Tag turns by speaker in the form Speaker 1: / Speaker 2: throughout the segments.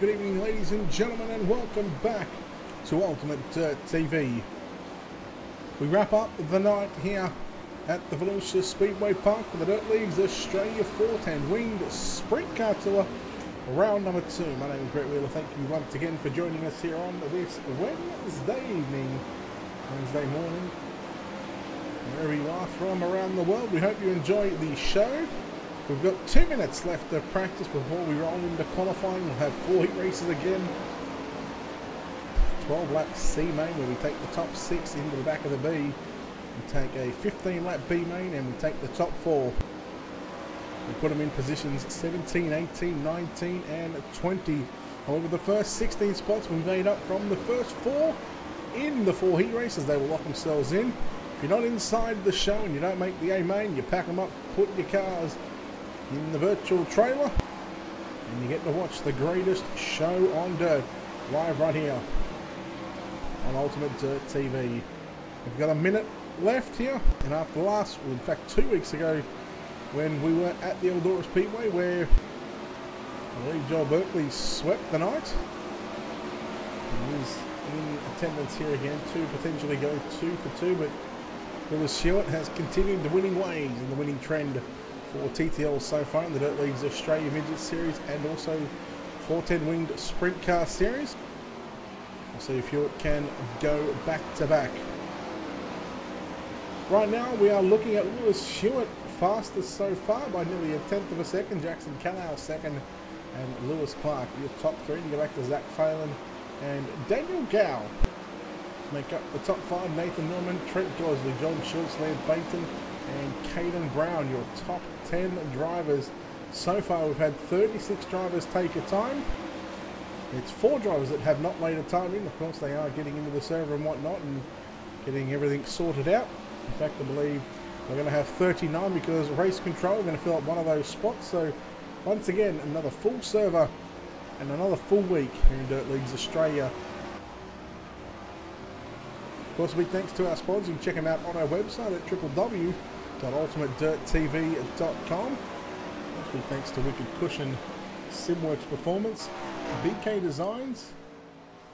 Speaker 1: good evening, ladies and gentlemen, and welcome back to Ultimate Dirt TV. We wrap up the night here at the Volusia Speedway Park for the Dirt League's Australia 410 Winged Sprint Car Tour, round number 2. My name is Brett Wheeler. Thank you once again for joining us here on this Wednesday evening, Wednesday morning. Wherever you are from around the world, we hope you enjoy the show. We've got 2 minutes left of practice before we roll into qualifying. We'll have 4 heat races again. 12 lap C main where we take the top 6 into the back of the B. We take a 15 lap B main and we take the top 4. We put them in positions 17, 18, 19 and 20. However, the first 16 spots we made up from the first 4 in the 4 heat races. They will lock themselves in. If you're not inside the show and you don't make the A main, you pack them up, put your cars in the virtual trailer, and you get to watch the greatest show on dirt live right here on Ultimate Dirt TV. We've got a minute left here, and after last, well, in fact 2 weeks ago, when we were at the Eldora Speedway, where I believe Joel Berkeley swept the night. He's in attendance here again to potentially go 2 for 2, but Lewis Stewart has continued the winning ways and the winning trend for TTL so far in the Dirt League's Australia Midget Series and also 410 Winged Sprint Car Series. We'll see if Hewitt can go back to back. Right now we are looking at Lewis Stewart fastest so far by nearly a 1/10 of a second. Jackson Canal second and Lewis Clark your top 3. You go back to Zach Phelan and Daniel Gow make up the top 5. Nathan Norman, Trent Gosley, John Schultz, Lance Baton and Caden Brown, your top 10 drivers. So far we've had 36 drivers take a time. It's 4 drivers that have not laid a time in. Of course they are getting into the server and whatnot and getting everything sorted out. In fact, I believe we're going to have 39 because race control are going to fill up one of those spots. So once again, another full server and another full week here in Dirt Leagues Australia. Of course, a big thanks to our sponsors. You can check them out on our website at www.ultimatedirttv.com. Big thanks to Wicked Cushion, Simworks Performance, BK Designs,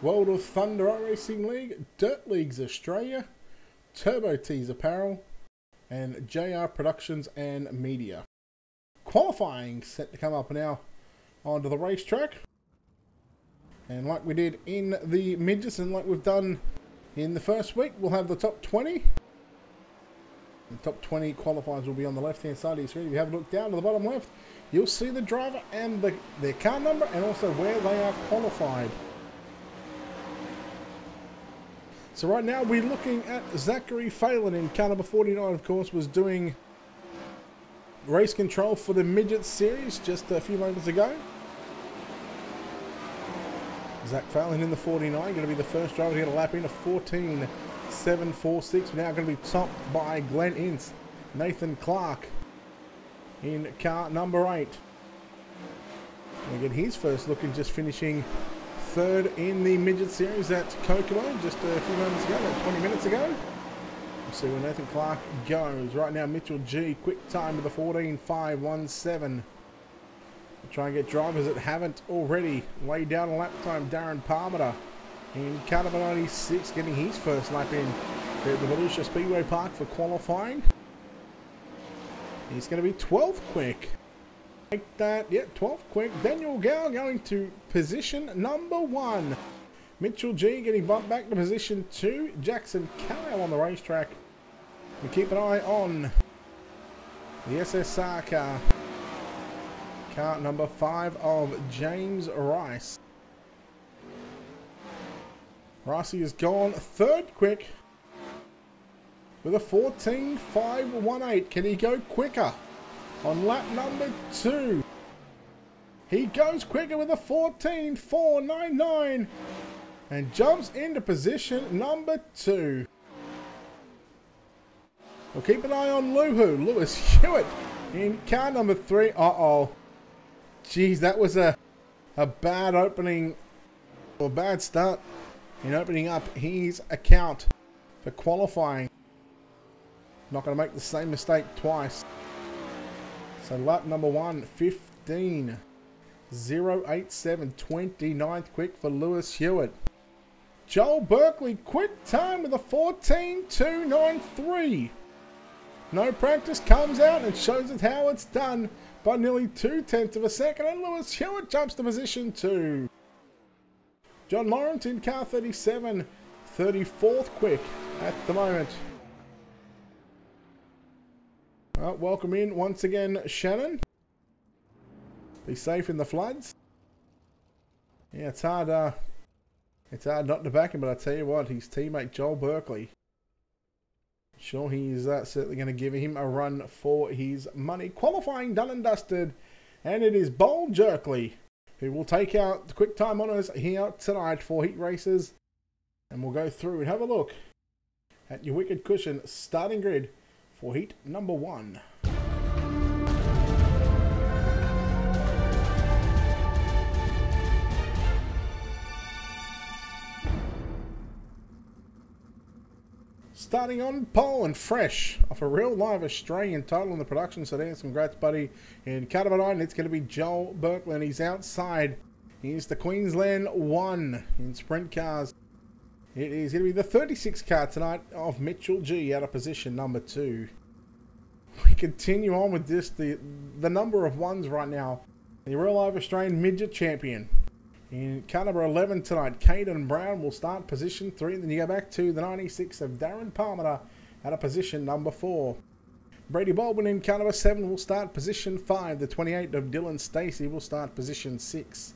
Speaker 1: World of Thunder iRacing League, Dirt Leagues Australia, Turbo Tees Apparel, and JR Productions and Media. Qualifying set to come up now onto the racetrack. And like we did in the midgets and like we've done in the first week, we'll have the top 20. The top 20 qualifiers will be on the left-hand side of your screen. If you have a look down to the bottom left, you'll see the driver and their car number and also where they are qualified. So right now we're looking at Zachary Phelan in car number 49, of course, was doing race control for the Midget Series just a few moments ago. Zach Phelan in the 49, going to be the first driver to get a lap in, a 14.746. We're now going to be topped by Glenn Ince. Nathan Clark in car number 8. We get his first look in just finishing 3rd in the Midget Series at Kokomo just a few moments ago, about 20 minutes ago. We'll see where Nathan Clark goes. Right now, Mitchell G, quick time with a 14.517. We'll try and get drivers that haven't already laid down a lap time. Darren Parmenter in car number 96, getting his first lap in here at the Volusia Speedway Park for qualifying. He's going to be 12th quick. Like that, yeah, 12th quick. Daniel Gow going to position number 1. Mitchell G getting bumped back to position 2. Jackson Canal on the racetrack. We keep an eye on the SSR car. Car number 5 of James Rice. Ricey has gone 3rd quick with a 14.518. Can he go quicker on lap number 2? He goes quicker with a 14.499 and jumps into position number 2. We'll keep an eye on Luhu, Lewis Stewart in car number 3. Uh-oh. Geez, that was a bad opening, or bad start in opening up his account for qualifying. Not going to make the same mistake twice. So lap number 1, 15. 087, 29th quick for Lewis Hewitt. Joel Berkeley, quick time with a 14.293. No practice, comes out and shows us how it's done by nearly 0.2 of a second, and Lewis Hewitt jumps to position 2. John Lawrence in car 37, 34th quick at the moment. Well, welcome in once again, Shannon. Be safe in the floods. Yeah, it's hard not to back him, but I tell you what, his teammate Joel Berkeley, sure he's certainly going to give him a run for his money. Qualifying done and dusted, and it is Bold Jerkley who will take out the quick time honours here tonight for heat races, and we'll go through and have a look at your Wicked Cushion starting grid for heat number 1. Starting on pole and fresh off a real live Australian title in the production sedan. Congrats, buddy. In car number 9, it's going to be Joel Berkeley, and he's outside. He's the Queensland 1 in sprint cars. It is going to be the 36 car tonight of Mitchell G out of position number 2. We continue on with this, the number of ones right now. The real live Australian midget champion. In car number 11 tonight, Caden Brown will start position 3. Then you go back to the 96 of Darren Palmer at a position number 4. Brady Baldwin in car number 7 will start position 5. The 28 of Dylan Stacey will start position 6.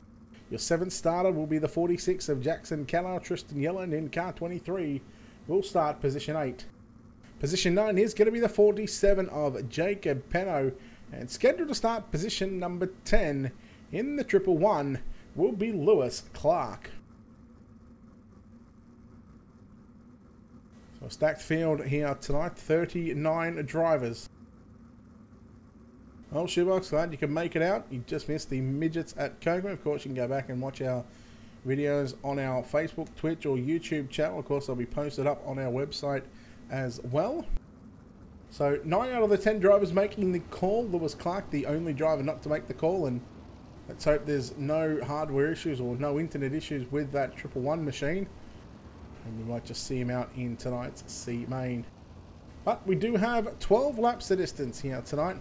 Speaker 1: Your 7th starter will be the 46 of Jackson Callow. Tristan Yellen in car 23 will start position 8. Position 9 is going to be the 47 of Jacob Penno. And scheduled to start position number 10 in the 111 will be Lewis Clark. So a stacked field here tonight, 39 drivers. Well, Shoebox, glad you can make it out. You just missed the midgets at Kogan. Of course, you can go back and watch our videos on our Facebook, Twitch or YouTube channel. Of course, they'll be posted up on our website as well. So 9 out of the 10 drivers making the call. Lewis Clark, the only driver not to make the call, and let's hope there's no hardware issues or no internet issues with that 111 machine. And we might just see him out in tonight's C main. But we do have 12 laps of distance here tonight.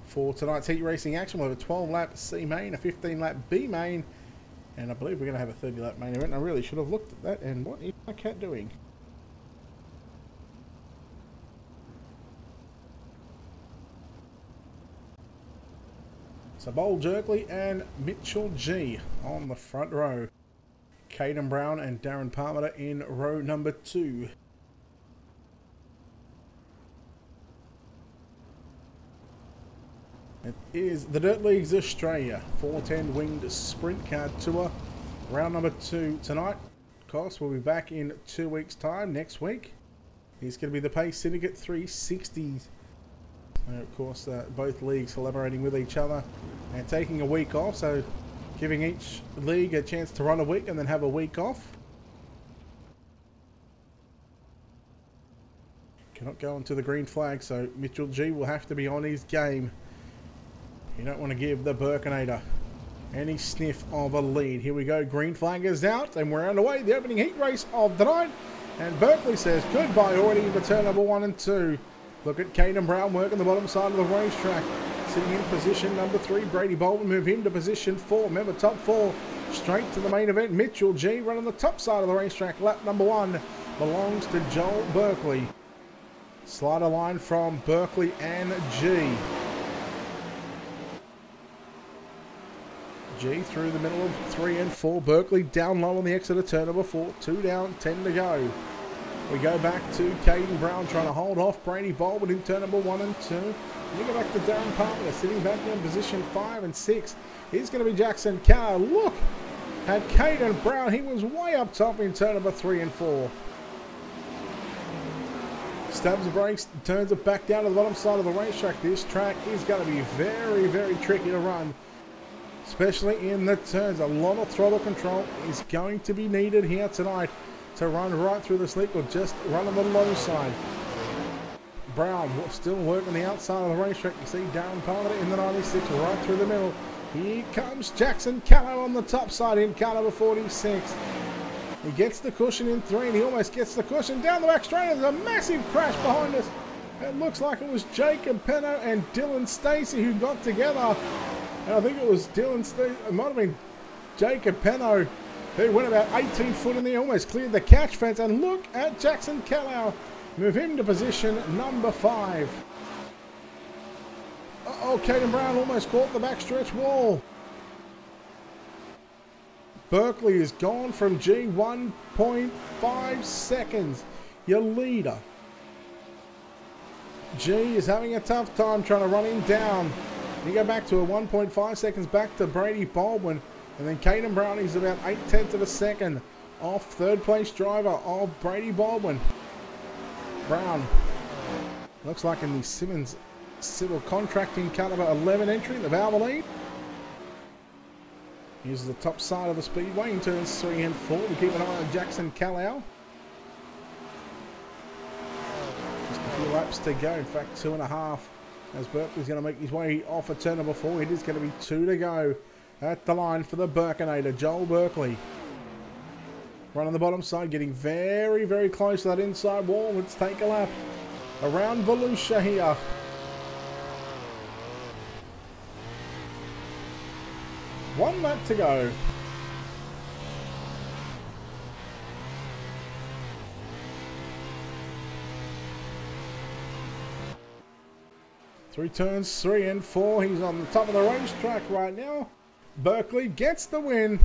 Speaker 1: For tonight's heat racing action, we'll have a 12 lap C main, a 15 lap B main, and I believe we're going to have a 30 lap main event. I really should have looked at that, and what is my cat doing? So Bold Jerkley and Mitchell G on the front row. Caden Brown and Darren Palmer in row number 2. It is the Dirt Leagues Australia 410 Winged Sprint Car Tour. Round number 2 tonight. Of course, we'll be back in 2 weeks' time next week. It's going to be the Pace Syndicate 360. Of course, both leagues collaborating with each other and taking a week off, so giving each league a chance to run a week and then have a week off. Cannot go onto the green flag, so Mitchell G will have to be on his game. You don't want to give the Birkinator any sniff of a lead. Here we go, green flag is out, and we're underway. The opening heat race of the night, and Berkeley says goodbye already into turn number 1 and 2. Look at Caden Brown working the bottom side of the racetrack. Sitting in position number 3. Brady Bolton move him to position 4. Remember, top 4 straight to the main event. Mitchell G running the top side of the racetrack. Lap number 1 belongs to Joel Berkeley. Slider line from Berkeley and G. G through the middle of 3 and 4. Berkeley down low on the exit of turn number 4. 2 down, 10 to go. We go back to Caden Brown trying to hold off Brady Baldwin in turn number 1 and 2. We go back to Darren Palmer sitting back in position 5 and 6. He's going to be Jackson Carr. Look at Caden Brown. He was way up top in turn number 3 and 4. Stabs the brakes, turns it back down to the bottom side of the racetrack. This track is going to be very, very tricky to run, especially in the turns. A lot of throttle control is going to be needed here tonight to run right through the slick or just run on the low side. Brown still working the outside of the racetrack. You see Darren Palmer in the 96 right through the middle. Here comes Jackson Callow on the top side in car number 46. He gets the cushion in 3 and he almost gets the cushion down the back straight. There's a massive crash behind us. It looks like it was Jacob Penno and Dylan Stacey who got together. And I think it was Dylan Stacey, it might have been Jacob Penno, who went about 18 foot in there, almost cleared the catch fence. And look at Jackson Callow move him to position number 5. Uh-oh, Caden Brown almost caught the backstretch wall. Berkeley is gone from G, 1.5 seconds. Your leader. G is having a tough time trying to run him down. You go back to a 1.5 seconds back to Brady Baldwin. And then Caden Brown is about 8/10 of a second off third place driver of Brady Baldwin. Brown. Looks like in the Simmons Civil Contracting car number 11 entry, the Valvoline. Uses the top side of the speedway in turns 3 and 4. We keep an eye on Jackson Callow. Just a few laps to go. In fact, 2.5. As Berkeley's going to make his way off a turn number 4. It is going to be 2 to go at the line for the Burkinator, Joel Berkeley. Right on the bottom side, getting very, very close to that inside wall. Let's take a lap around Volusia here. One lap to go. Through turns 3 and 4. He's on the top of the racetrack right now. Berkeley gets the win.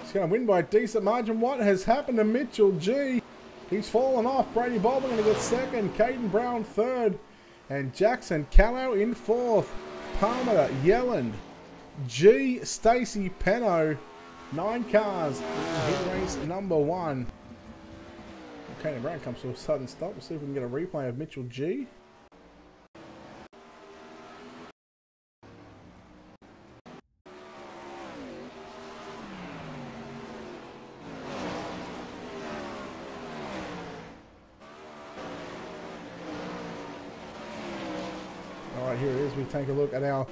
Speaker 1: He's going to win by a decent margin. What has happened to Mitchell G? He's fallen off. Brady Baldwin going to get second. Caden Brown third. And Jackson Callow in 4th. Palmer, Yelland, G, Stacey, Penno, 9 cars in hit race number 1. Okay, Brown comes to a sudden stop. We'll see if we can get a replay of Mitchell G. Alright, here it is. We take a look at our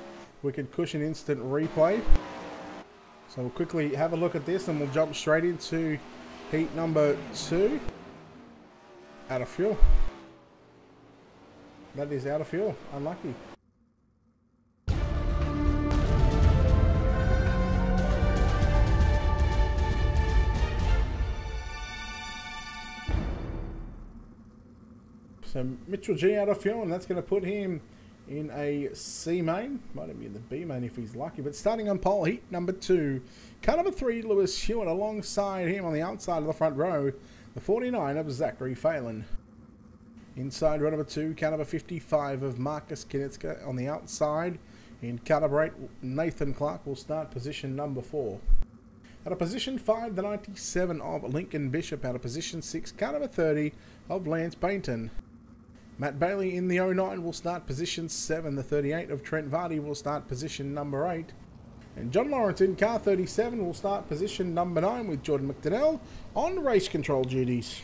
Speaker 1: Wicked Cushion instant replay. So we'll quickly have a look at this and we'll jump straight into heat number 2. Out of fuel. That is out of fuel. Unlucky. So Mitchell G out of fuel, and that's going to put him in a C main. Might even be in the B main if he's lucky. But starting on pole, heat number 2. Car number 3, Lewis Hewitt alongside him on the outside of the front row. The 49 of Zachary Phelan. Inside row number 2, car number 55 of Marcus Kinitska on the outside. In car number 8, Nathan Clark will start position number 4. Out of position 5, the 97 of Lincoln Bishop. Out of position 6, car number 30 of Lance Bainton. Matt Bailey in the 09 will start position 7. The 38 of Trent Vardy will start position number 8. And John Lawrence in car 37 will start position number 9 with Jordan McDonnell on race control duties.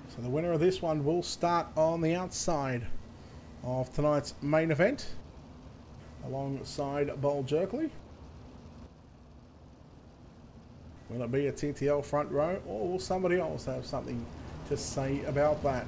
Speaker 1: So the winner of this one will start on the outside of tonight's main event alongside Bowl Jerkley. Will it be a TTL front row, or will somebody else have something to say about that?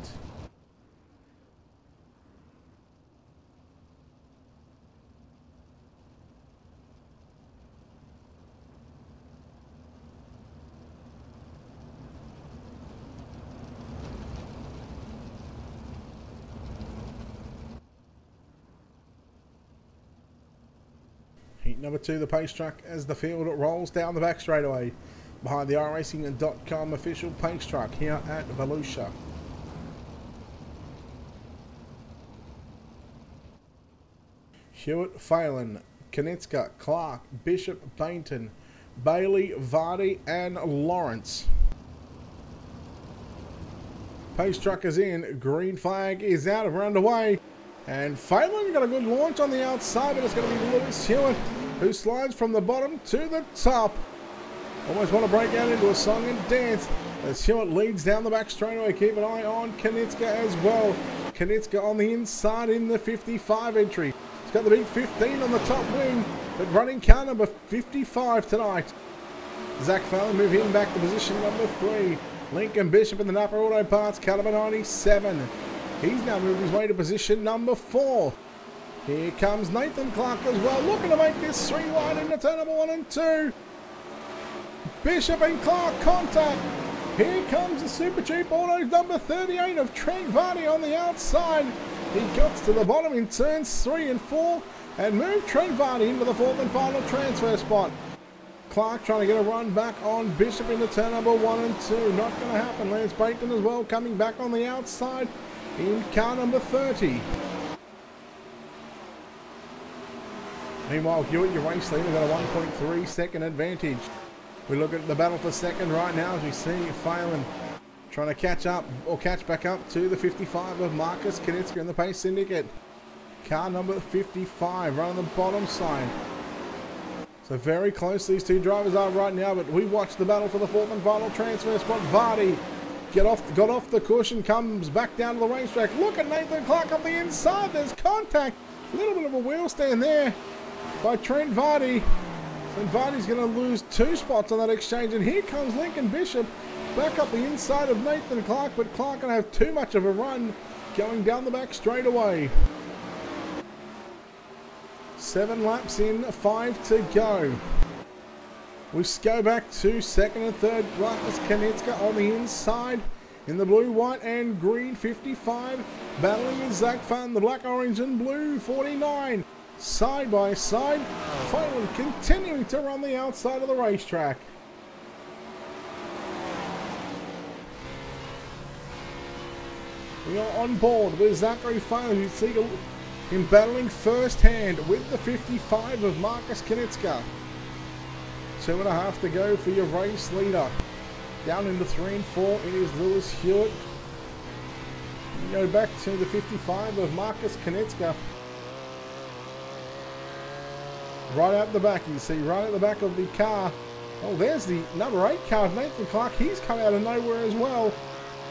Speaker 1: Heat number 2, the pace truck, as the field rolls down the back straightaway behind the iRacing.com official pace truck here at Volusia. Hewitt, Phelan, Kinitska, Clark, Bishop, Bainton, Bailey, Vardy and Lawrence. Pace truck is in, green flag is out, we're underway. And Phelan got a good launch on the outside, but it's going to be Lewis Hewitt who slides from the bottom to the top. Almost want to break out into a song and dance as Hewitt leads down the back straightaway. Keep an eye on Kanitska as well. Kanitska on the inside in the 55 entry. He's got the big 15 on the top wing, but running car number 55 tonight. Zach Fallon move him back to position number 3. Lincoln Bishop in the Napa Auto Parts, car number 97. He's now moved his way to position number 4. Here comes Nathan Clark as well, looking to make this 3 wide into turn number 1 and 2. Bishop and Clark contact. Here comes the Super Cheap Autos number 38 of Trent Varney on the outside. He gets to the bottom in turns 3 and 4 and moved Trent Varney into the 4th and final transfer spot. Clark trying to get a run back on Bishop into turn number 1 and 2. Not going to happen. Lance Bateman as well coming back on the outside in car number 30. Meanwhile, Hewitt, your race leader, got a 1.3 second advantage. We look at the battle for second right now as we see Phelan trying to catch up or catch back up to the 55 of Marcus Kanitska in the Pace Syndicate. Car number 55 right on the bottom side. So very close these two drivers are right now, but we watch the battle for the 4th and final transfer spot. Vardy got off the cushion, comes back down to the racetrack. Look at Nathan Clark up the inside. There's contact. A little bit of a wheel stand there by Trent Vardy. And Vardy's going to lose 2 spots on that exchange. And here comes Lincoln Bishop back up the inside of Nathan Clark, but Clark going to have too much of a run going down the back straightaway. 7 laps in, 5 to go. We go back to second and third. Marcus Kanitska on the inside in the blue, white and green 55. Battling with Zach Fun, the black, orange and blue 49. Side by side. Phelan continuing to run the outside of the racetrack. We are on board with Zachary Phelan. You see him battling first hand with the 55 of Marcus Kanitska. 2.5 to go for your race leader. Down into 3 and 4 it is Lewis Hewitt. We go back to the 55 of Marcus Kanitska. Right out the back, you see, right at the back of the car. Oh, there's the number 8 car, Nathan Clark. He's come out of nowhere as well.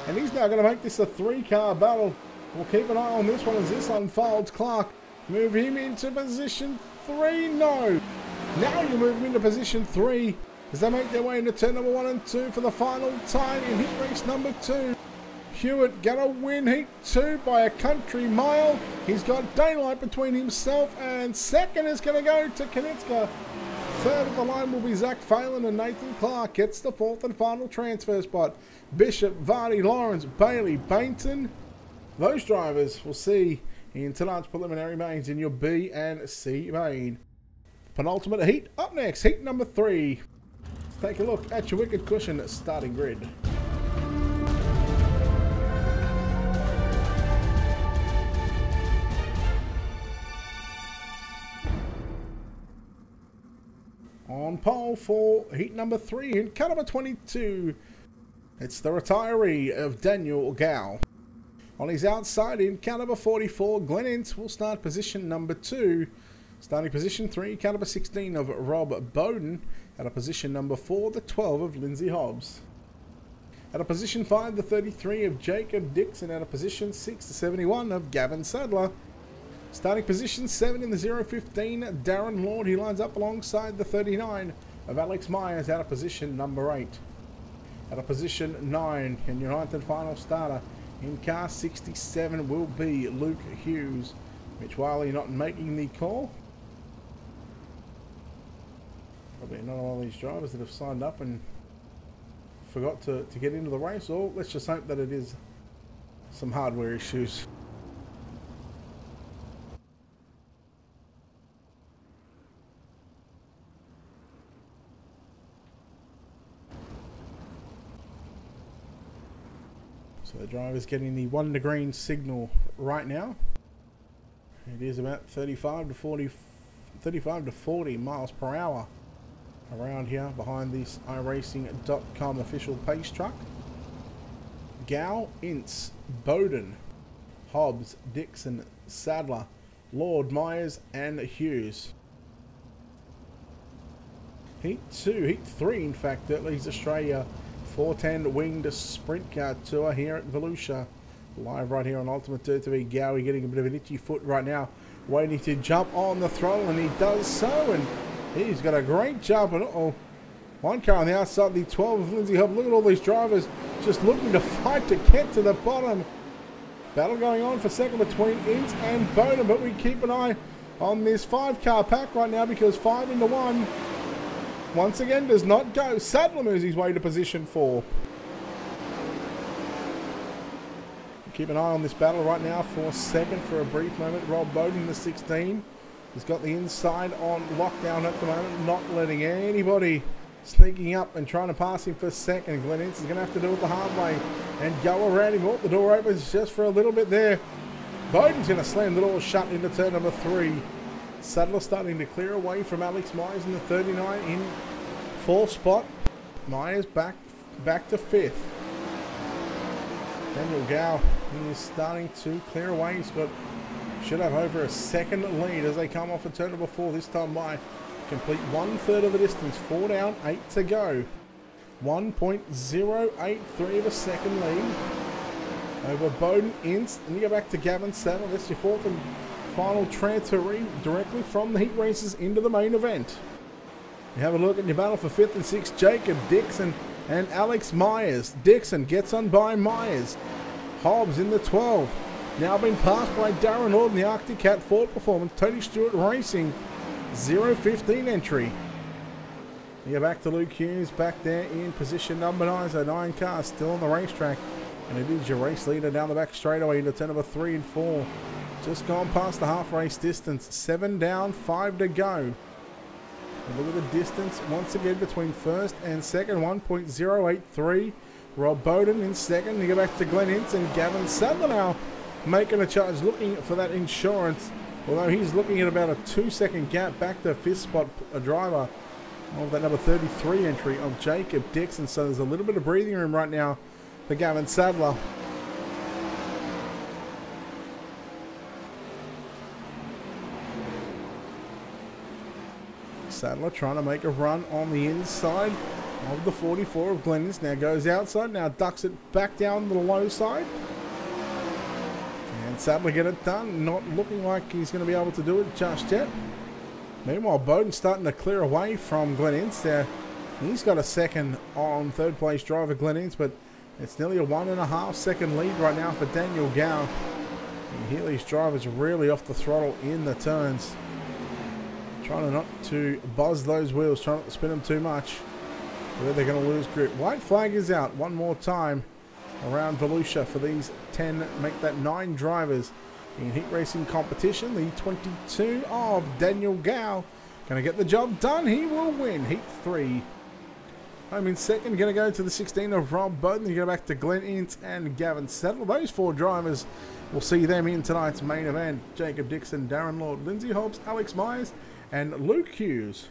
Speaker 1: And he's now going to make this a 3-car battle. We'll keep an eye on this one as this unfolds. Clark, move him into position 3. No. Now you move him into position 3 as they make their way into turn number 1 and 2 for the final time in heat race number 2. Hewitt gonna win heat 2 by a country mile. He's got daylight between himself, and second is gonna go to Kanitska. Third of the line will be Zach Phelan, and Nathan Clark gets the 4th and final transfer spot. Bishop, Vardy, Lawrence, Bailey, Bainton. Those drivers we'll see in tonight's preliminary mains in your B and C main. Penultimate heat up next, heat number 3. Let's take a look at your wicked cushion starting grid. On pole for heat number 3 in car number 22, it's the retiree of Daniel Gow. On his outside in car number 44, Glenn Ince will start position number 2. Starting position 3, car number 16 of Rob Bowden. At a position number 4, the 12 of Lindsay Hobbs. At a position 5, the 33 of Jacob Dixon. At a position 6, the 71 of Gavin Sadler. Starting position 7 in the 015, Darren Lord. He lines up alongside the 39 of Alex Myers out of position number 8. At a position 9, and your 9th and final starter in car 67 will be Luke Hughes. Mitch Wiley not making the call. Probably another one of these drivers that have signed up and forgot to get into the race, or let's just hope that it is some hardware issues. So the driver's getting the 1 to green signal right now. It is about 35 to 40 miles per hour around here behind this iRacing.com official pace truck. Gow, Ince, Bowden, Hobbs, Dixon, Sadler, Lord, Myers and Hughes. Heat 2, Heat 3 in fact, that leads Australia 410 winged sprint car tour here at Volusia. Live right here on Ultimate Dirt TV. Gowie getting a bit of an itchy foot right now, waiting to jump on the throttle, and he does so, and he's got a great jump. And uh-oh, one car on the outside, the 12 of Lindsay Hub. Look at all these drivers just looking to fight to get to the bottom. Battle going on for second between Ince and Bowden, but we keep an eye on this 5-car pack right now because 5 into 1 once again does not go. Sadler moves his way to position 4. Keep an eye on this battle right now for second for a brief moment. Rob Bowden, the 16. He's got the inside on lockdown at the moment, not letting anybody sneaking up and trying to pass him for second. Glenn Ince is going to have to do it the hard way and go around him. Oh, the door opens just for a little bit there. Bowden's going to slam the door shut into turn number 3. Sadler starting to clear away from Alex Myers in the 39 in 4th spot. Myers back to 5th. Daniel Gow is starting to clear away. Should have over a second lead as they come off of turn number 4. This time by complete 1/3 of the distance. 4 down, 8 to go. 1.083 of a second lead over Bowden, Ince, and you go back to Gavin Sadler. That's your 4th and final transferee directly from the heat races into the main event. You have a look at your battle for 5th and 6th. Jacob Dixon and Alex Myers. Dixon gets on by Myers. Hobbs in the 12. Now been passed by Darren Lord in the Arctic Cat Ford Performance. Tony Stewart Racing 015 entry. You go back to Luke Hughes back there in position number 9. So 9 cars still on the racetrack. And it is your race leader down the back straightaway into turn number 3 and 4. Just gone past the half race distance. 7 down, 5 to go. And look at the distance once again between first and second. 1.083. Rob Bowden in second. You go back to Glenn Ince and Gavin Sadler now making a charge, looking for that insurance. Although he's looking at about a 2-second gap back to 5th spot a driver of that number 33 entry of Jacob Dixon. So there's a little bit of breathing room right now for Gavin Sadler. Sadler trying to make a run on the inside of the 44 of Glenn Ince. Now goes outside, now ducks it back down to the low side. And Sadler get it done. Not looking like he's going to be able to do it just yet. Meanwhile, Bowden's starting to clear away from Glenn Ince there. He's got a second on 3rd place driver Glenn Ince, but it's nearly a 1.5 second lead right now for Daniel Gow. You hear these drivers really off the throttle in the turns. Trying not to buzz those wheels, trying not to spin them too much, where they're going to lose grip. White flag is out one more time around Volusia for these 10, make that 9 drivers in heat racing competition. The 22 of Daniel Gow going to get the job done. He will win heat 3. Home in second, going to go to the 16 of Rob Bowden. You go back to Glenn Ince and Gavin Sadler. Those 4 drivers, we'll see them in tonight's main event. Jacob Dixon, Darren Lord, Lindsay Hobbs, Alex Myers, and Luke Hughes.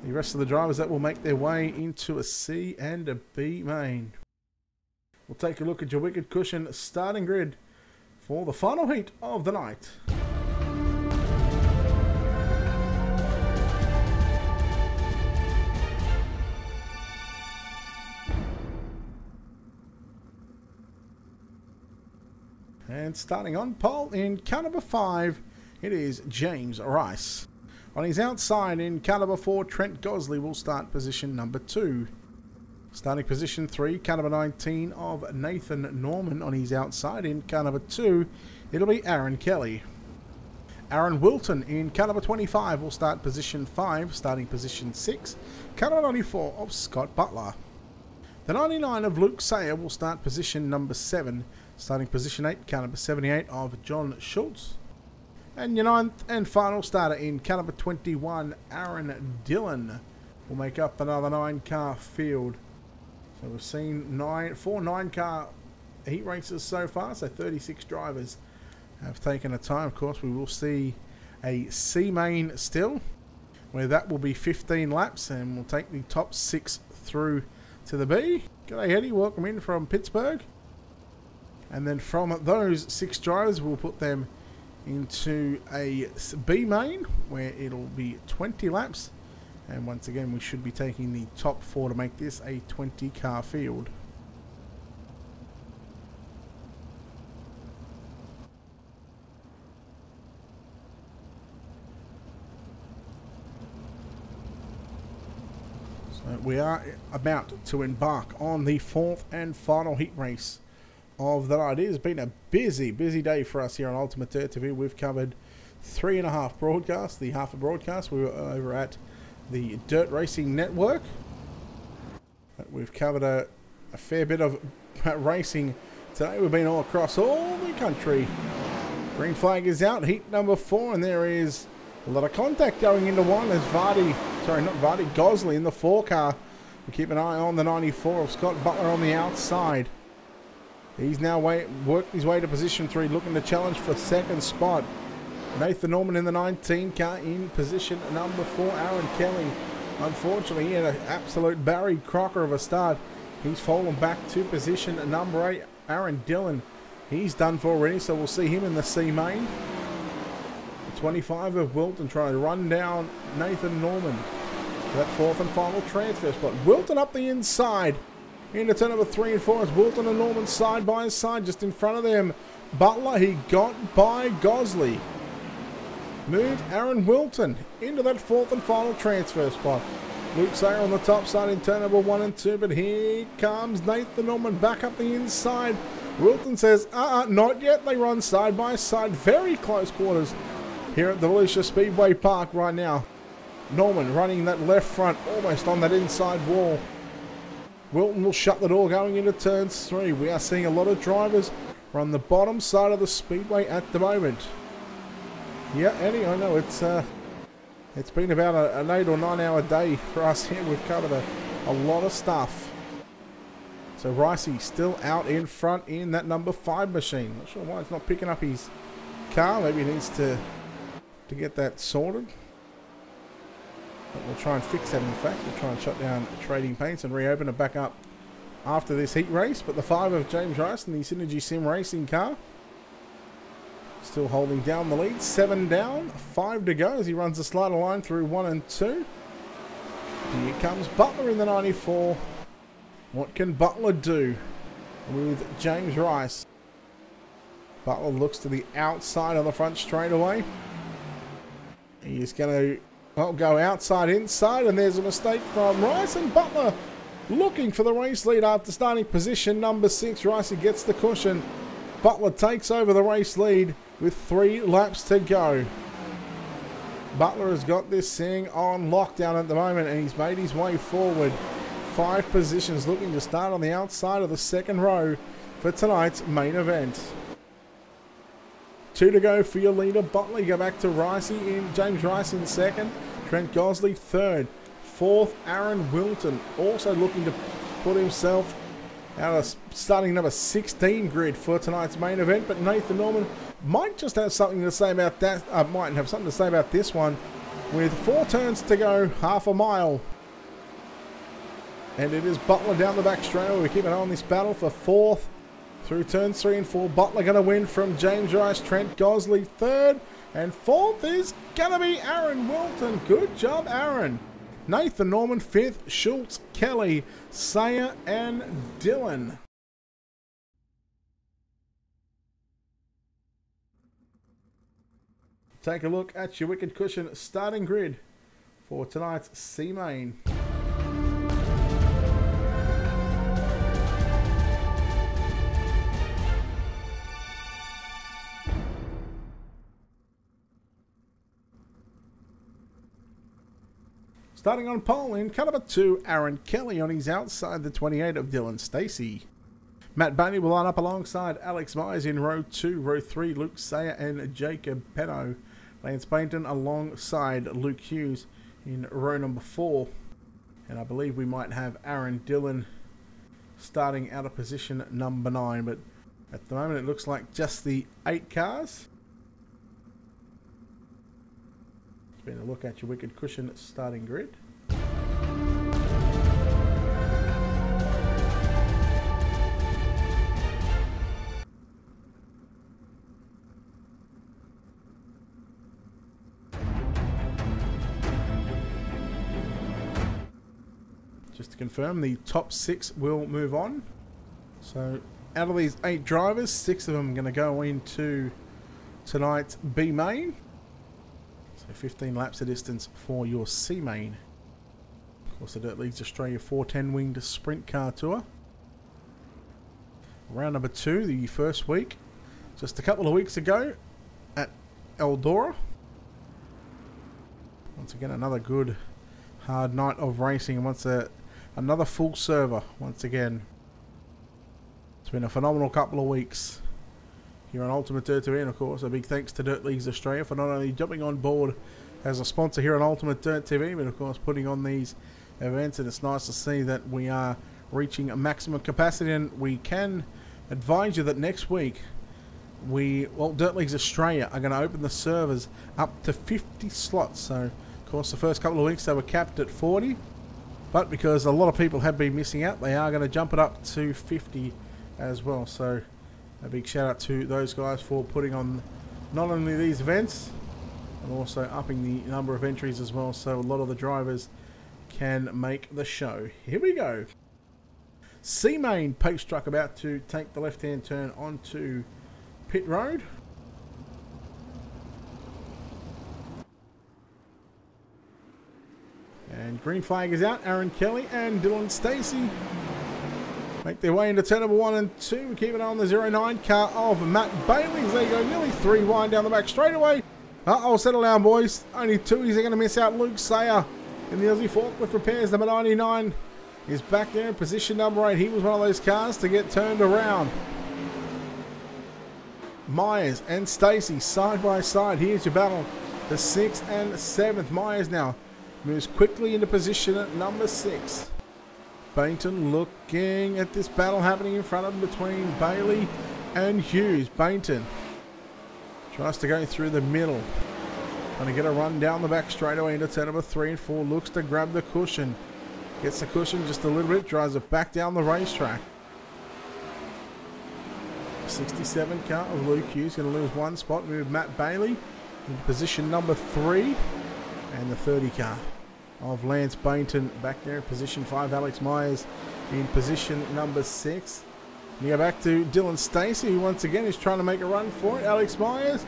Speaker 1: The rest of the drivers that will make their way into a C and a B main. We'll take a look at your Wicked Cushion starting grid for the final heat of the night. And starting on pole in car number 5, it is James Rice. On his outside in car number 4, Trent Gosley will start position number 2. Starting position 3, car number 19 of Nathan Norman. On his outside in car number 2, it'll be Aaron Kelly. Aaron Wilton in car number 25 will start position 5. Starting position 6, car number 94 of Scott Butler. The 99 of Luke Sayer will start position number 7. Starting position 8, car number 78 of John Schultz. And your 9th and final starter in car number 21, Aaron Dillon, will make up another 9-car field. So we've seen 4 9-car heat races so far, so 36 drivers have taken a time. Of course, we will see a C main still, where that will be 15 laps, and we'll take the top 6 through to the B. G'day Eddie, welcome in from Pittsburgh. And then from those 6 drivers, we'll put them into a B main, where it'll be 20 laps, And once again, we should be taking the top 4 to make this a 20-car field. So we are about to embark on the 4th and final heat race of the night. It has been a busy day for us here on Ultimate Dirt TV. We've covered 3.5 broadcasts. The half a broadcast we were over at the Dirt Racing Network. But we've covered a fair bit of racing today. We've been all across all the country. Green flag is out, heat number 4, and there is a lot of contact going into one as Gosley in the 4 car. We keep an eye on the 94 of Scott Butler on the outside. He's now worked his way to position 3, looking to challenge for 2nd spot. Nathan Norman in the 19 car in position number 4. Aaron Kelly, unfortunately, he had an absolute Barry Crocker of a start. He's fallen back to position number 8. Aaron Dillon, he's done for already, so we'll see him in the C main. The 25 of Wilton trying to run down Nathan Norman. That 4th and final transfer spot. Wilton up the inside. Into turn number 3 and 4 as Wilton and Norman side by side, just in front of them. Butler, he got by Gosley. Move Aaron Wilton into that 4th and final transfer spot. Luke Sayer on the top side in turn number 1 and 2, but here comes Nathan Norman back up the inside. Wilton says, not yet. They run side by side, very close quarters here at the Volusia Speedway Park right now. Norman running that left front, almost on that inside wall. Wilton will shut the door going into turns 3. We are seeing a lot of drivers on the bottom side of the speedway at the moment. Yeah, Eddie, I know it's been about an 8 or 9 hour day for us here. We've covered a lot of stuff. So Ricey still out in front in that number 5 machine. Not sure why it's not picking up his car. Maybe he needs to get that sorted. But we'll try and fix that, in fact. We'll try and shut down Trading Paints and reopen it back up after this heat race. But the 5 of James Rice in the Synergy Sim Racing car still holding down the lead. 7 down, 5 to go as he runs the slider line through 1 and 2. Here comes Butler in the 94. What can Butler do with James Rice? Butler looks to the outside on the front straightaway. He's going to go outside, inside, and there's a mistake from Rice, and Butler looking for the race lead after starting position number 6. Rice gets the cushion. Butler takes over the race lead with 3 laps to go. Butler has got this thing on lockdown at the moment, and he's made his way forward. 5 positions, looking to start on the outside of the 2nd row for tonight's main event. 2 to go for your leader, Butler. You go back to James Rice in 2nd. Trent Gosley 3rd. 4th, Aaron Wilton, also looking to put himself out of starting number 16 grid for tonight's main event. But Nathan Norman might just have something to say about that. Might have something to say about this one. With 4 turns to go, half a mile. And it is Butler down the back straight. We keep an eye on this battle for 4th through turns 3 and 4. Butler going to win from James Rice. Trent Gosley 3rd. And 4th is going to be Aaron Wilton. Good job, Aaron. Nathan Norman 5th. Schultz, Kelly, Sayer, and Dillon. Take a look at your Wicked Cushion starting grid for tonight's C main. Starting on pole in car number 2, Aaron Kelly on his outside, the 28 of Dylan Stacey. Matt Bailey will line up alongside Alex Myers in row 2, row 3, Luke Sayer and Jacob Penno. Lance Bainton alongside Luke Hughes in row number 4. And I believe we might have Aaron Dillon starting out of position number 9. But at the moment it looks like just the 8 cars. It's been a look at your Wicked Cushion starting grid. Just to confirm, the top 6 will move on. So out of these 8 drivers, 6 of them are going to go into tonight's B main. So 15 laps of distance for your C main. Of course, the Dirt Leagues Australia 410 winged sprint car tour. Round number 2, the first week, just a couple of weeks ago at Eldora. Once again, another good hard night of racing, and another full server once again. It's been a phenomenal couple of weeks here on Ultimate Dirt TV, and of course a big thanks to Dirt Leagues Australia for not only jumping on board as a sponsor here on Ultimate Dirt TV, but of course putting on these events. And it's nice to see that we are reaching a maximum capacity, and we can advise you that next week Dirt Leagues Australia are going to open the servers up to 50 slots. So of course the first couple of weeks they were capped at 40, but because a lot of people have been missing out, they are going to jump it up to 50 as well. So a big shout out to those guys for putting on not only these events and also upping the number of entries as well, so a lot of the drivers can make the show. Here we go. C main pace truck about to take the left hand turn onto pit road. And green flag is out. Aaron Kelly and Dylan Stacey make their way into turn number 1 and 2. We keep it on the 09 car of Matt Bailey. There you go, nearly 3 wide down the back straightaway. Settle down, boys. Only 2. He's going to miss out Luke Sayer in the Aussie Forklift Repairs. Number 99 is back there in position number 8. He was one of those cars to get turned around. Myers and Stacey side by side. Here's your battle. The 6th and 7th. Myers now moves quickly into position at number 6. Bainton looking at this battle happening in front of him between Bailey and Hughes. Bainton tries to go through the middle. Trying to get a run down the back straightaway into turn number 3 and 4. Looks to grab the cushion. Gets the cushion just a little bit. Drives it back down the racetrack. 67 car of Luke Hughes going to lose 1 spot. Move Matt Bailey into position number 3. And the 30 car of Lance Bainton back there in position 5. Alex Myers in position number 6. And you go back to Dylan Stacey, who once again is trying to make a run for it. Alex Myers,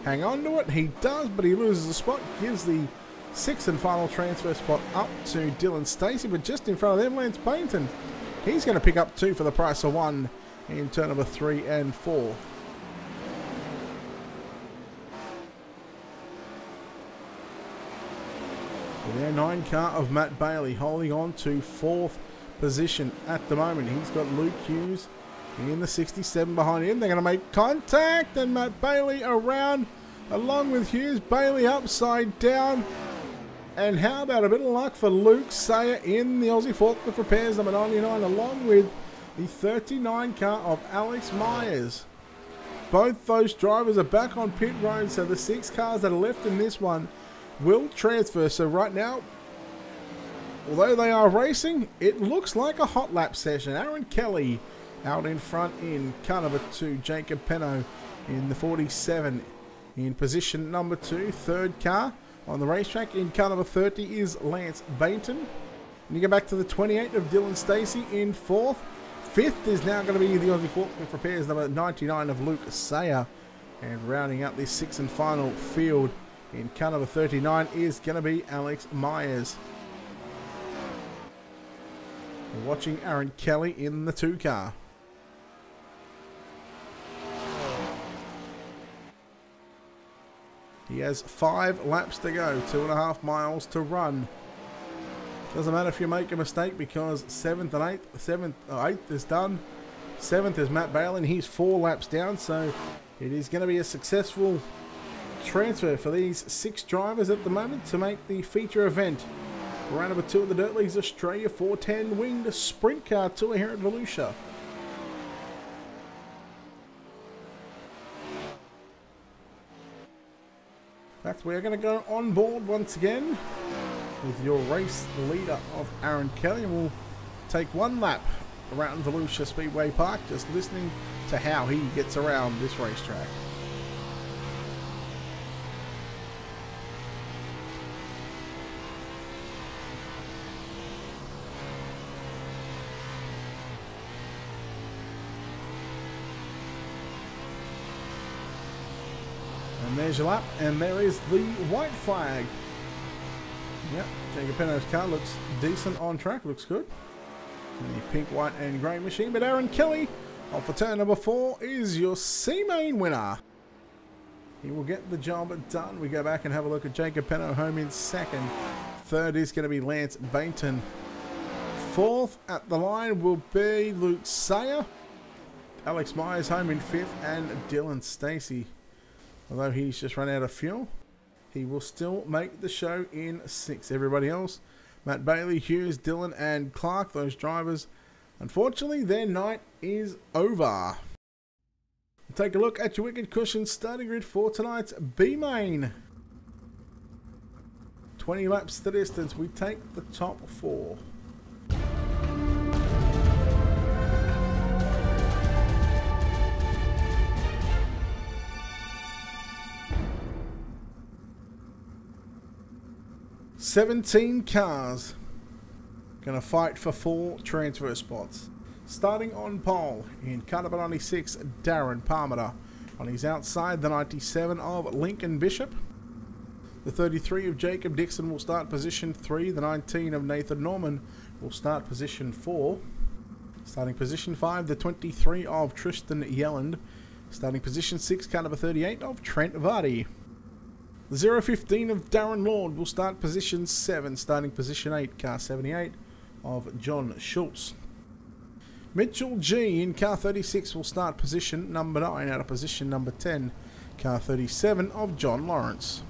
Speaker 1: hang on to it. He does, but he loses a spot. Gives the 6th and final transfer spot up to Dylan Stacey. But just in front of them, Lance Bainton. He's going to pick up 2 for the price of 1 in turn number 3 and 4. The 9 car of Matt Bailey holding on to 4th position at the moment. He's got Luke Hughes in the 67 behind him. They're going to make contact, and Matt Bailey around along with Hughes. Bailey upside down. And how about a bit of luck for Luke Sayer in the Aussie Forklift Repairs number 99 along with the 39 car of Alex Myers. Both those drivers are back on pit road, so the 6 cars that are left in this one will transfer. So right now, although they are racing, it looks like a hot lap session. Aaron Kelly out in front in car number 2. Jacob Penno in the 47 in position number 2. 3rd car on the racetrack in car number 30 is Lance Bainton. And you go back to the 28 of Dylan Stacey in 4th. 5th is now going to be the Aussie Forklift Repairs number 99 of Luke Sayer. And rounding out this 6th and final field in car number 39 is going to be Alex Myers. We're watching Aaron Kelly in the 2 car. He has 5 laps to go, 2.5 miles to run. Doesn't matter if you make a mistake because 7th and 8th is done. 7th is Matt Bailey, and he's 4 laps down, so it is going to be a successful transfer for these 6 drivers at the moment to make the feature event. Round number 2 of the Dirt Leagues Australia 410 winged sprint car tour here at Volusia. That's where we're going to go on board once again with your race leader of Aaron Kelly, and we'll take 1 lap around Volusia Speedway Park, just listening to how he gets around this racetrack. And there's your lap, and there is the white flag. Yep, Jacob Peno's car looks decent on track, looks good. And the pink, white, and grey machine, but Aaron Kelly, off for turn number 4, is your C-Main winner. He will get the job done. We go back and have a look at Jacob Peno home in second. Third is going to be Lance Bainton. Fourth at the line will be Luke Sayer. Alex Myers home in fifth, and Dylan Stacey. Although he's just run out of fuel, he will still make the show in sixth. Everybody else, Matt Bailey, Hughes, Dylan, and Clark, those drivers, unfortunately, their night is over. Take a look at your Wicked Cushion starting grid for tonight's B-Main. 20 laps the distance. We take the top 4. "17 cars gonna fight for 4 transfer spots. Starting on pole in car number 96, Darren Palmer. On his outside, the 97 of Lincoln Bishop. The 33 of Jacob Dixon will start position 3. The 19 of Nathan Norman will start position 4. Starting position 5, the 23 of Tristan Yelland. Starting position 6, car number 38 of Trent Vardy. The 015 of Darren Lord will start position 7. Starting position 8, car 78 of John Schultz. Mitchell G in car 36 will start position number 9 out of position number 10, car 37 of John Lawrence.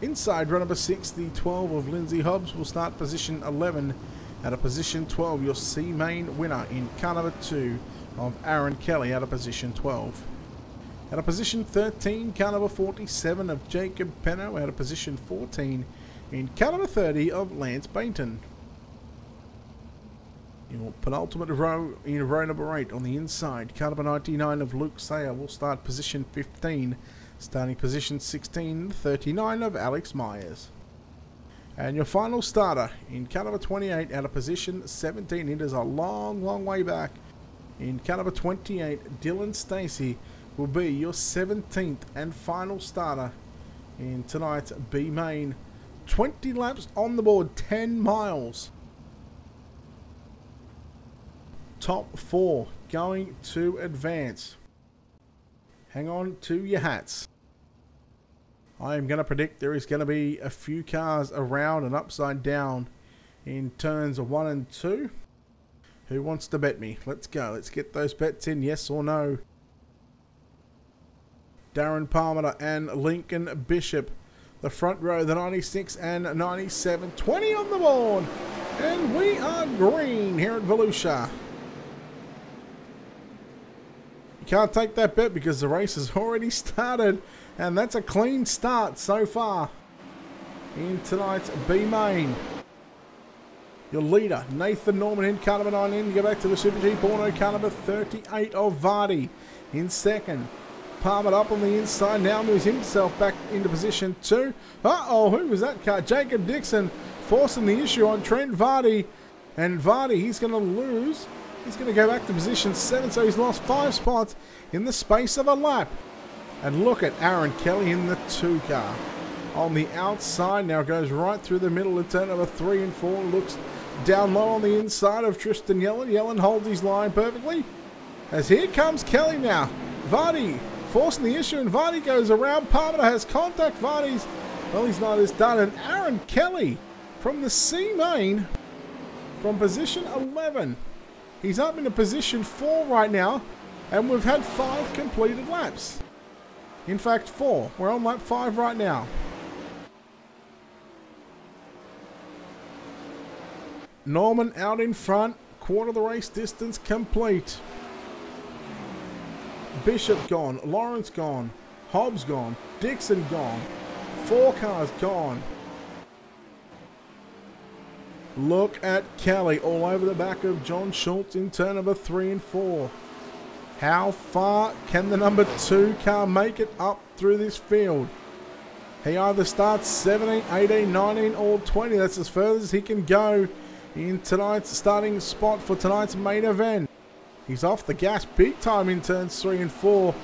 Speaker 1: Inside row number 6, the 12 of Lindsay Hobbs will start position 11 out of position 12, your C-Main winner in car number 2 of Aaron Kelly out of position 12. Out of position 13, car number 47 of Jacob Peno out of position 14 in car number 30 of Lance Bainton. Your penultimate row in row number 8 on the inside, car number 99 of Luke Sayer will start position 15, starting position 16, 39 of Alex Myers. And your final starter in car number 28 out of position 17, it is a long, long way back. In car number 28, Dylan Stacey will be your 17th and final starter in tonight's B-Main. 20 laps on the board, 10 miles. Top 4 going to advance. Hang on to your hats. I am going to predict there is going to be a few cars around and upside down in turns 1 and 2. Who wants to bet me? Let's go. Let's get those bets in, yes or no. Darren Palmer and Lincoln Bishop. The front row, the 96 and 97. 20 on the board. And we are green here at Volusia. You can't take that bet because the race has already started. And that's a clean start so far in tonight's B-Main. Your leader, Nathan Norman in car number 19. You go back to the Super G Porno, car number 38 of Vardy in second. Palmer up on the inside, now moves himself back into position 2. Uh-oh, who was that car? Jacob Dixon forcing the issue on Trent Vardy. And Vardy, he's going to lose. He's going to go back to position 7, so he's lost 5 spots in the space of a lap. And look at Aaron Kelly in the 2 car. On the outside, now goes right through the middle of turn number 3 and 4. Looks down low on the inside of Tristan Yelland. Yelland holds his line perfectly. As here comes Kelly now. Vardy forcing the issue, and Vardy goes around. Palmer has contact. Vardy's, well, his night is done. And Aaron Kelly from the C-Main from position 11. He's up into position 4 right now, and we've had 5 completed laps. In fact, 4. We're on lap 5 right now. Norman out in front. Quarter of the race distance complete. Bishop gone. Lawrence gone. Hobbs gone. Dixon gone. 4 cars gone. Look at Kelly all over the back of John Schultz in turn number 3 and 4. How far can the number 2 car make it up through this field? He either starts 17, 18, 19 or 20. That's as further as he can go in tonight's starting spot for tonight's main event. He's off the gas big time in turns 3 and 4.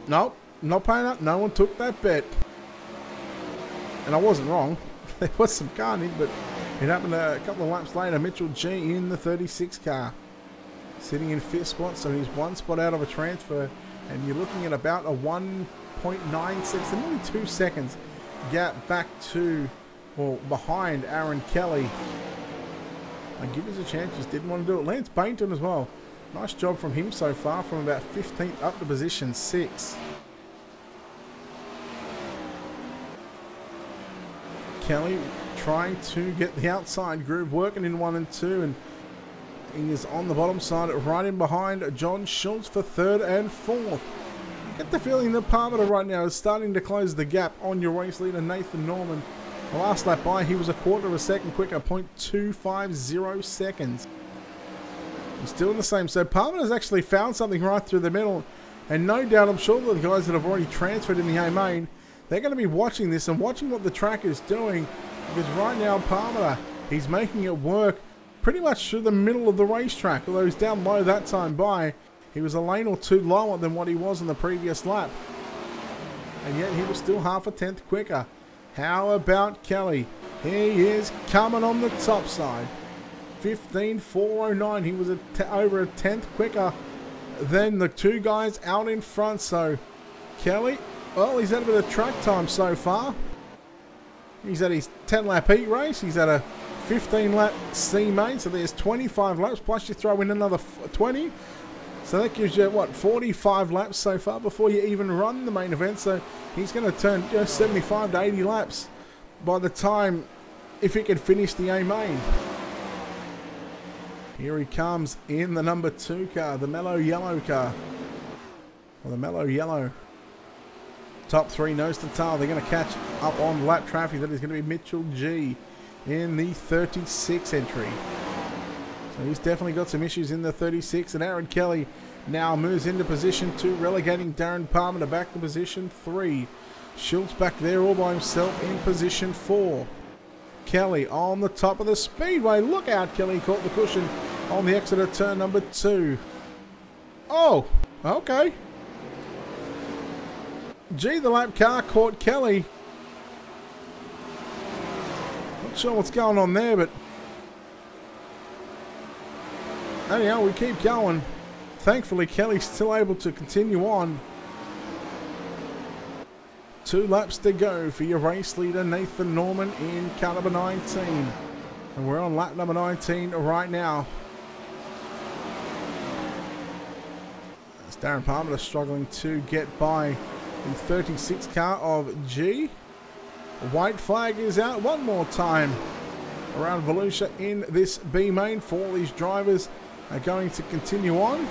Speaker 1: Nope, not paying up. No one took that bet. And I wasn't wrong. There was some carnage, but it happened a couple of laps later. Mitchell G in the 36 car. Sitting in 5th spot, so he's 1 spot out of a transfer. And you're looking at about a 1.9 seconds, nearly 2 seconds gap back to, well, behind Aaron Kelly. And give us a chance, just didn't want to do it. Lance Bainton as well. Nice job from him so far, from about 15th up to position 6. Kelly trying to get the outside groove, working in 1 and 2, and he is on the bottom side, right in behind John Schultz for 3rd and 4th. Get the feeling that Parmenter right now is starting to close the gap on your race leader, Nathan Norman. The last lap by, he was a quarter of a second quicker, 0.250 seconds. He's still in the same. So Parmenter's actually found something right through the middle. And no doubt, I'm sure that the guys that have already transferred in the A main, they're going to be watching this and watching what the track is doing. Because right now, Parmenter, he's making it work pretty much through the middle of the racetrack. Although he's down low that time by, he was a lane or 2 lower than what he was in the previous lap. And yet he was still half a tenth quicker. How about Kelly? He is coming on the top side. 15.409. He was over a tenth quicker than the 2 guys out in front. So Kelly, well, he's had a bit of track time so far. He's had his 10-lap heat race. He's had a 15-lap C main. So there's 25 laps. Plus you throw in another 20. So that gives you, what, 45 laps so far before you even run the main event. So he's going to turn 75 to 80 laps by the time, if he could finish the A main. Here he comes in the number 2 car, the mellow yellow car. Well, the mellow yellow. Top 3 nose to tail. They're going to catch up on lap traffic. That is going to be Mitchell G in the 36 entry. So he's definitely got some issues in the 36. And Aaron Kelly now moves into position 2, relegating Darren Parmenter back to position 3. Schultz back there all by himself in position 4. Kelly on the top of the speedway. Look out, Kelly caught the cushion on the exit of turn number 2. Oh, okay. Gee, the lap car caught Kelly. Not sure what's going on there, but anyhow, we keep going. Thankfully, Kelly's still able to continue on. 2 laps to go for your race leader, Nathan Norman, in car number 19. And we're on lap number 19 right now. As Darren Parmenter struggling to get by the 36 car of G. The white flag is out one more time around Volusia in this B main. 4 of these drivers are going to continue on.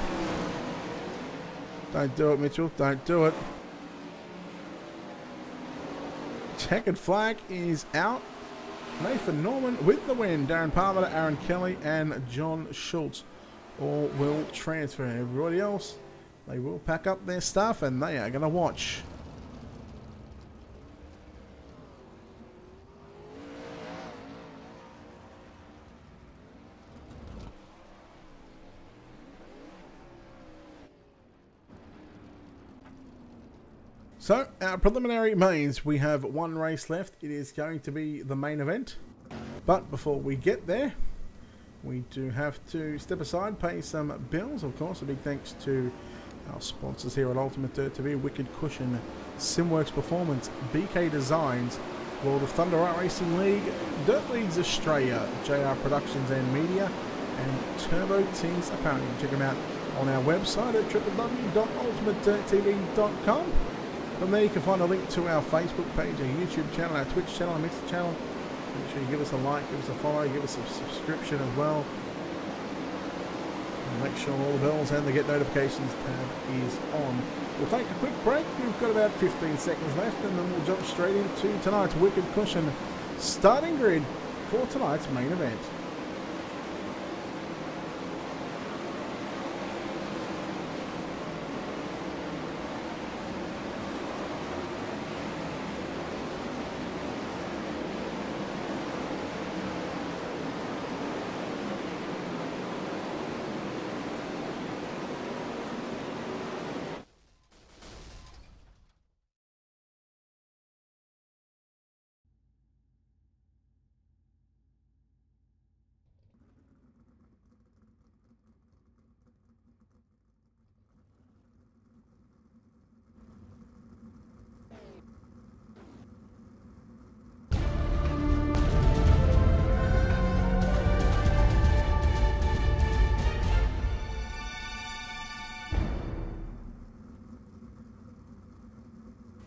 Speaker 1: Don't do it, Mitchell. Don't do it. Checkered flag is out. Nathan Norman with the win. Darren Parmenter, Aaron Kelly, and John Schultz all will transfer. Everybody else, they will pack up their stuff and they are going to watch. So, our preliminary mains, we have 1 race left. It is going to be the main event. But before we get there, we do have to step aside, pay some bills. Of course, a big thanks to our sponsors here at Ultimate Dirt TV, Wicked Cushion, Simworks Performance, BK Designs, World of Thunder Art Racing League, Dirt Leagues Australia, JR Productions and Media, and Turbo Tees Apparel. You can check them out on our website at www.ultimatedirttv.com. From there you can find a link to our Facebook page, our YouTube channel, our Twitch channel, our Mixer channel. Make sure you give us a like, give us a follow, give us a subscription as well. And make sure all the bells and the get notifications tab is on. We'll take a quick break. We've got about 15 seconds left and then we'll jump straight into tonight's Wicked Cushion starting grid for tonight's main event.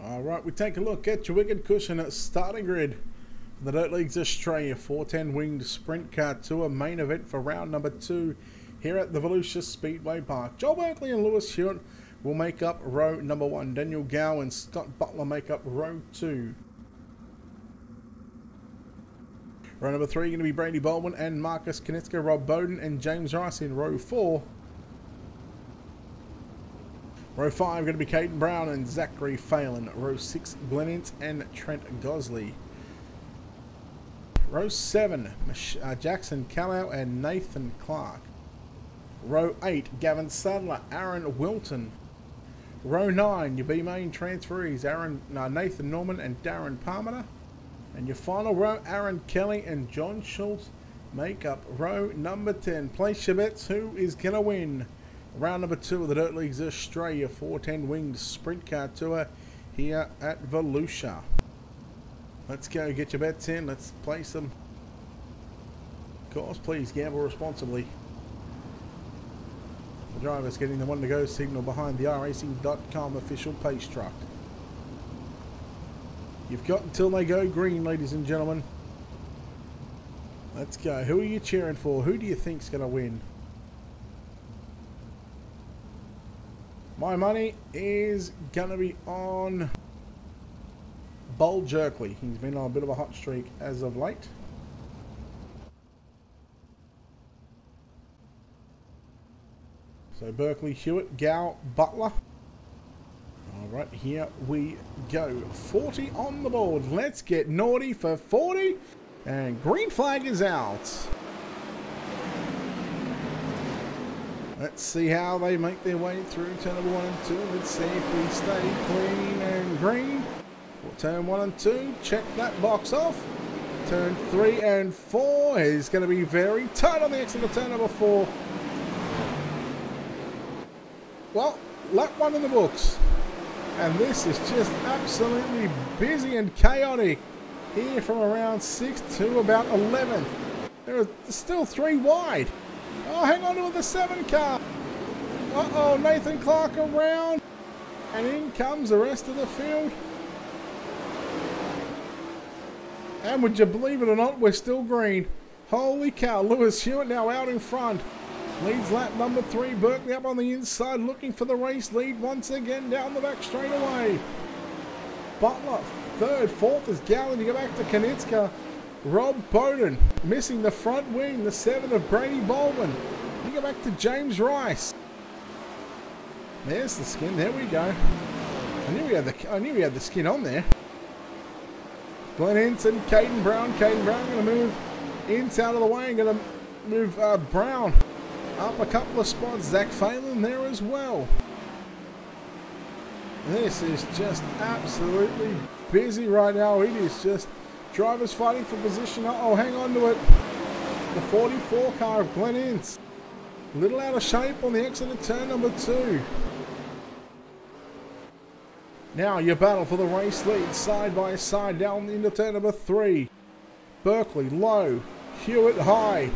Speaker 1: Alright, we take a look at your wicked cushion at starting grid. The Dirt Leagues Australia 410 winged sprint car tour main event for round number 2 here at the Volusia Speedway Park. Joel Berkeley and Lewis Hewitt will make up row number 1. Daniel Gow and Scott Butler make up row 2. Row number 3 going to be Brady Baldwin and Marcus Konitzka, Rob Bowden and James Rice in row 4. Row 5 going to be Caden Brown and Zachary Phelan. Row 6 Glenn Ince and Trent Gosley. Row 7 Jackson Callow and Nathan Clark. Row 8 Gavin Sadler, Aaron Wilton. Row 9 your B main transferees Nathan Norman and Darren Palmer. And your final row, Aaron Kelly and John Schultz make up row number 10. Place your bets. Who is going to win round number 2 of the Dirt Leagues Australia 410 winged sprint car tour here at Volusia? Let's go, get your bets in. Let's place them. Of course, please gamble responsibly. The driver's getting the one to go signal behind the iRacing.com official pace truck. You've got until they go green, ladies and gentlemen. Let's go. Who are you cheering for? Who do you think's going to win? My money is going to be on Bold Jerkley. He's been on a bit of a hot streak as of late. So Berkeley, Hewitt, Gow, Butler. Alright, here we go. 40 on the board. Let's get naughty for 40. And green flag is out. Let's see how they make their way through turn number 1 and 2. Let's see if we stay clean and green. Turn 1 and 2, check that box off. Turn 3 and 4 is going to be very tight on the exit of turn number 4. Well, lap 1 in the books. And this is just absolutely busy and chaotic here from around 6 to about 11. There are still 3 wide. Oh, hang on to the 7 car. Uh-oh, Nathan Clark around. And in comes the rest of the field. And would you believe it or not, we're still green. Holy cow, Lewis Hewitt now out in front. Leads lap number 3, Berkeley up on the inside looking for the race lead once again down the back straightaway. Butler, 3rd, 4th is Gallon to go back to Konitzka. Rob Bowden missing the front wing, the 7 of Brady Baldwin. You go back to James Rice. There's the skin, there we go. I knew we had the skin on there. Glenn Ince and Caden Brown. Caden Brown going to move Ince out of the way and going to move Brown up a couple of spots. Zach Phelan there as well. This is just absolutely busy right now. It is just drivers fighting for position. Uh-oh, hang on to it. The 44 car of Glenn Ince. A little out of shape on the exit of turn number 2. Now your battle for the race lead side by side down into turn number 3. Berkeley low, Hewitt high.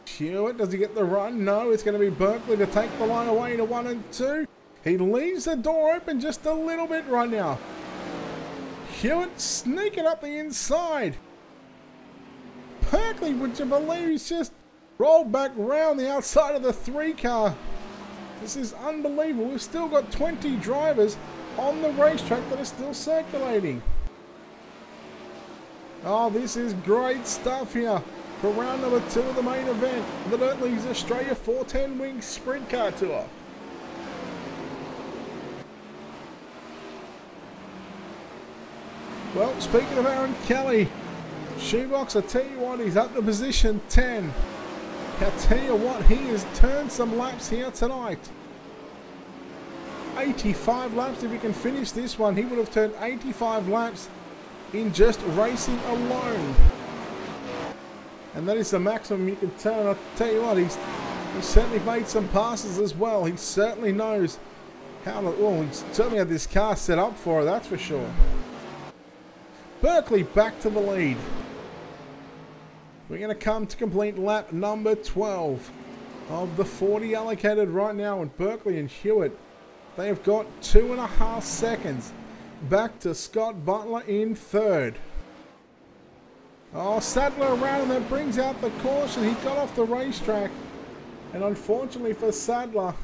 Speaker 1: Hewitt, does he get the run? No, it's going to be Berkeley to take the line away to 1 and 2. He leaves the door open just a little bit right now. Hewitt sneaking up the inside. Berkeley, would you believe he's just rolled back round the outside of the 3 car. This is unbelievable. We've still got 20 drivers on the racetrack that are still circulating. Oh, this is great stuff here for round number 2 of the main event. The Dirt Leagues Australia 410 wing sprint car tour. Well, speaking of Aaron Kelly, Shoebox, I tell you what, he's up to position 10. I tell you what, he has turned some laps here tonight. 85 laps. If he can finish this one, he would have turned 85 laps in just racing alone. And that is the maximum you can turn. I'll tell you what, he's certainly made some passes as well. He certainly knows how to, well, he's certainly had this car set up for it, that's for sure. Berkeley back to the lead. We're going to come to complete lap number 12 of the 40 allocated right now, and Berkeley and Hewitt They've got 2.5 seconds. Back to Scott Butler in third. Oh, Sadler around, and that brings out the caution. He got off the racetrack. And unfortunately for Sadler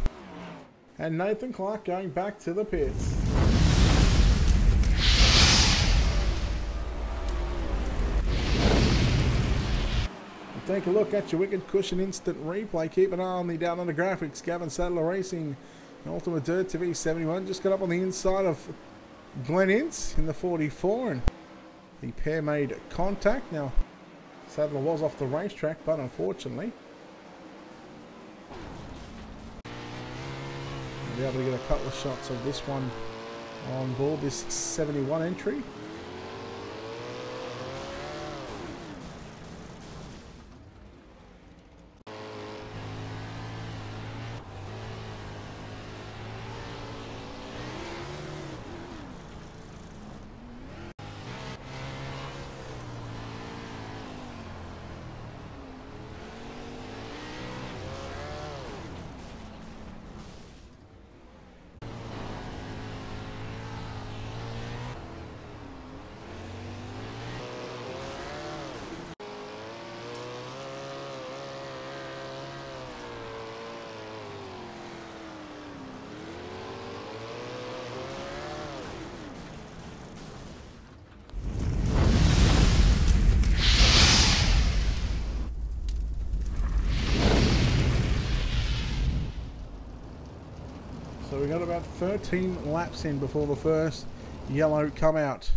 Speaker 1: and Nathan Clark going back to the pits. Take a look at your Wicked Cushion instant replay. Keep an eye on the down under graphics. Gavin Sadler Racing, Ultimate Dirt TV 71. Just got up on the inside of Glenn Ince in the 44, and the pair made contact. Now, Sadler was off the racetrack, but unfortunately, we'll be able to get a couple of shots of this one on board, this 71 entry. So we got about 13 laps in before the first yellow come out.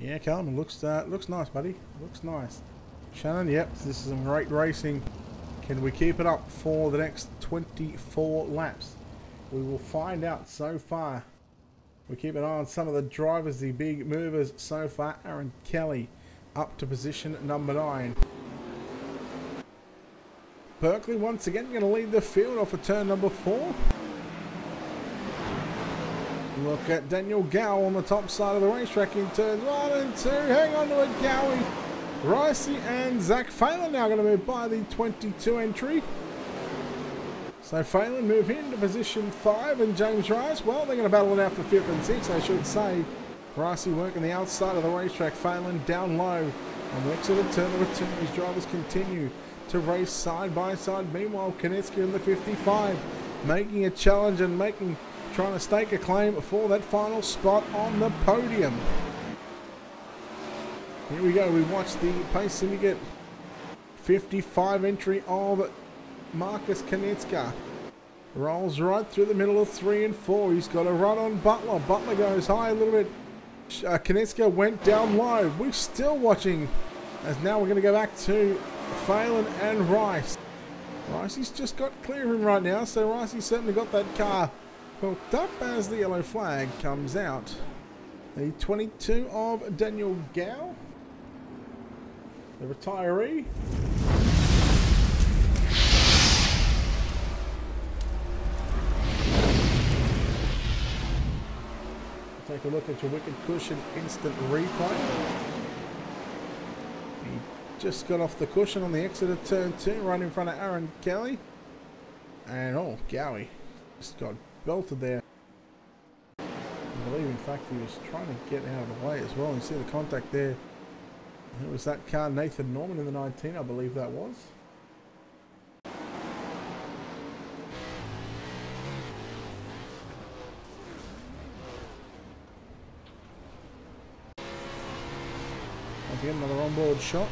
Speaker 1: Yeah, Callum, looks nice, buddy. Looks nice. Shannon, yep, this is some great racing. Can we keep it up for the next 24 laps? We will find out. So far, we keep an eye on some of the drivers, the big movers so far. Aaron Kelly up to position number 9. Berkeley once again going to lead the field off of turn number 4. Look at Daniel Gow on the top side of the racetrack in turns 1 and 2. Hang on to it, Gowie. Ricey and Zach Phelan now going to move by the 22 entry. So Phelan move into position 5, and James Rice, well, they're going to battle it out for 5th and 6th, I should say. Ricey working the outside of the racetrack. Phelan down low on the exit of turn number 2. These drivers continue to race side by side. Meanwhile, Konecki in the 55 making a challenge and trying to stake a claim for that final spot on the podium. Here we go. We watch the Pace Syndicate 55 entry of Marcus Konecki. Rolls right through the middle of 3 and 4. He's got a run on Butler. Butler goes high a little bit. Konecki went down low. We're still watching, as now we're going to go back to Phelan and Rice. Ricey's just got clear of him right now, so Ricey's certainly got that car hooked up as the yellow flag comes out. The 22 of Daniel Gow, the retiree. Take a look at your Wicked Cushion instant replay. He just got off the cushion on the exit of turn 2, right in front of Aaron Kelly. And oh, Gowie just got belted there. I believe, in fact, he was trying to get out of the way as well. You see the contact there. Who was that car? Nathan Norman in the 19, I believe that was. Again, another onboard shot.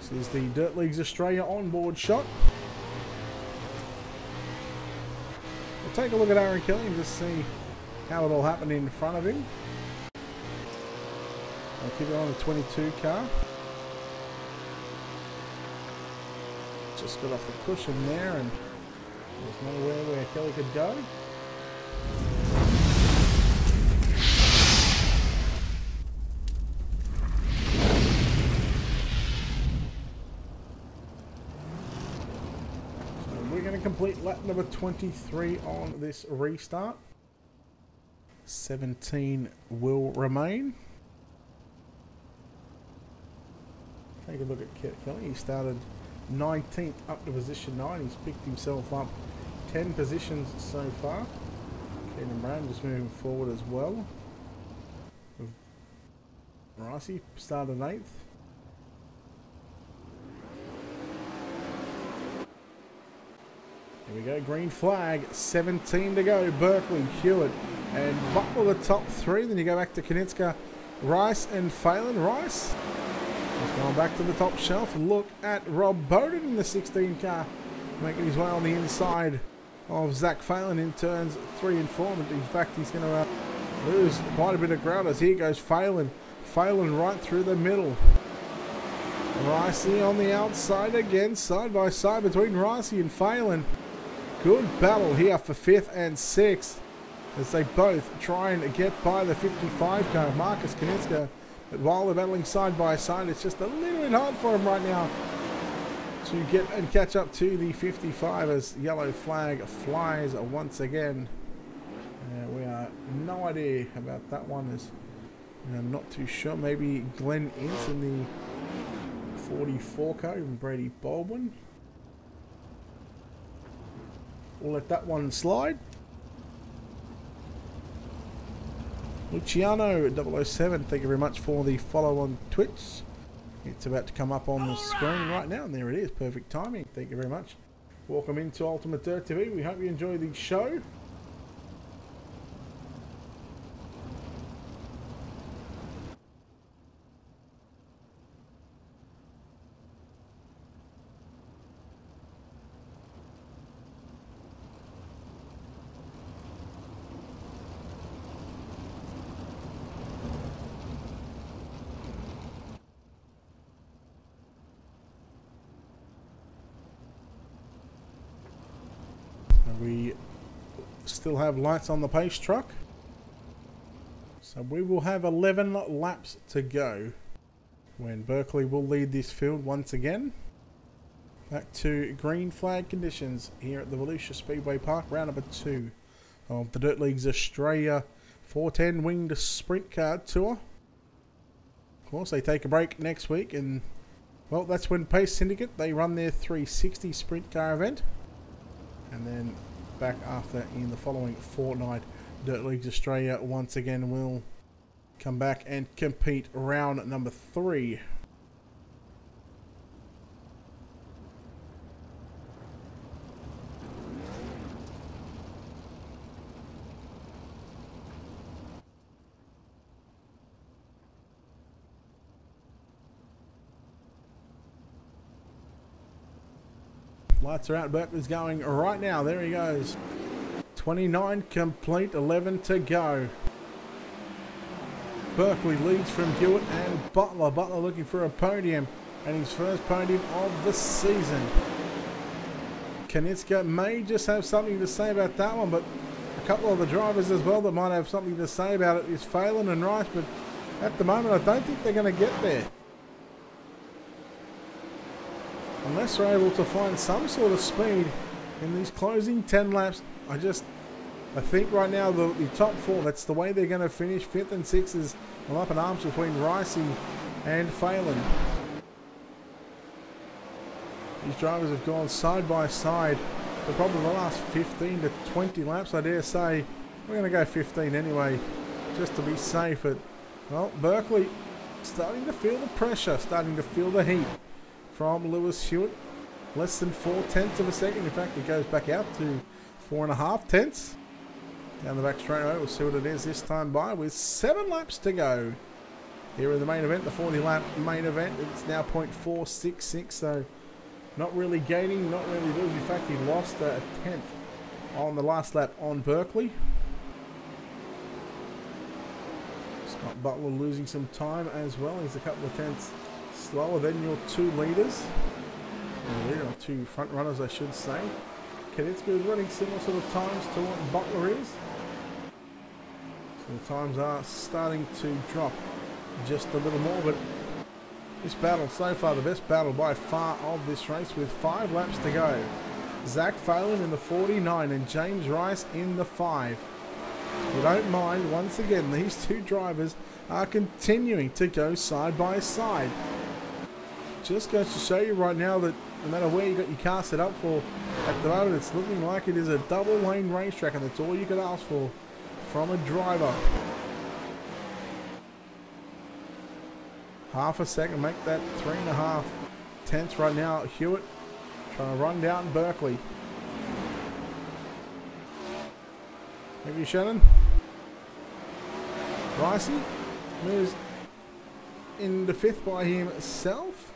Speaker 1: This is the Dirt Leagues Australia onboard shot. We'll take a look at Aaron Kelly and just see how it all happened in front of him. I'll keep it on the 22 car. Just got off the cushion there, and there's nowhere where Kelly could go. Complete lap number 23 on this restart. 17 will remain. Take a look at Kelly. He started 19th up to position 9. He's picked himself up 10 positions so far. Keaton Brown just moving forward as well. Ricey started 8th. Here we go, green flag, 17 to go. Berkeley, Hewitt, and Butler the top 3. Then you go back to Konitska, Rice, and Phelan. Rice just going back to the top shelf. Look at Rob Bowden in the 16 car, making his way on the inside of Zach Phelan in turns 3 and 4. But in fact, he's going to lose quite a bit of ground as here goes Phelan. Phelan right through the middle. Ricey on the outside again, side by side between Ricey and Phelan. Good battle here for 5th and 6th as they both try and get by the 55 car, Marcus Konitska. But while they're battling side by side, it's just a little bit hard for him right now to get and catch up to the 55 as yellow flag flies once again. We are no idea about that one. I'm not too sure. Maybe Glenn Ince in the 44 car and Brady Baldwin. We'll let that one slide. Luciano 007, thank you very much for the follow on Twitch. It's about to come up on the screen right now, and there it is. Perfect timing. Thank you very much. Welcome into Ultimate Dirt TV. We hope you enjoy the show. We still have lights on the pace truck, so we will have 11 laps to go when Berkeley will lead this field once again. Back to green flag conditions here at the Volusia Speedway Park, round number 2 of the Dirt League's Australia 410 Winged Sprint Car Tour. Of course, they take a break next week, and well, that's when Pace Syndicate, they run their 360 Sprint Car event. And then back after in the following fortnight, Dirt Leagues Australia once again will come back and compete round number 3. Lights are out. Berkeley's going right now. There he goes. 29 complete, 11 to go. Berkeley leads from Hewitt and Butler. Butler looking for a podium, and his first podium of the season. Konitska may just have something to say about that one, but a couple of the drivers as well that might have something to say about it is Phelan and Rice, but at the moment I don't think they're going to get there. Unless they're able to find some sort of speed in these closing 10 laps. I think right now the top 4, that's the way they're going to finish. 5th and 6th is up in arms between Ricey and Phelan. These drivers have gone side by side for probably the last 15 to 20 laps, I dare say. We're going to go 15 anyway, just to be safe. But, well, Berkeley starting to feel the pressure, starting to feel the heat from Lewis Hewitt. Less than 4/10 of a second. In fact, it goes back out to 4.5/10. Down the back straightaway, we'll see what it is this time by with 7 laps to go. Here in the main event, the 40-lap main event. It's now 0.466, so not really gaining, not really losing. In fact, he lost a 10th on the last lap on Berkeley. Scott Butler losing some time as well. He's a couple of tenths slower than your 2 leaders. Or 2 front runners, I should say. Konitska is running similar sort of times to what Butler is. So the times are starting to drop just a little more, but this battle so far, the best battle by far of this race with 5 laps to go. Zach Phelan in the 49 and James Rice in the 5. You don't mind, once again, these 2 drivers are continuing to go side by side. Just goes to show you right now that no matter where you got your car set up for, at the moment it's looking like it is a double lane racetrack, and that's all you could ask for from a driver. Half a second, make that 3.5 tenths right now. Hewitt trying to run down Berkeley. Maybe Shannon. Ricey moves into 5th by himself.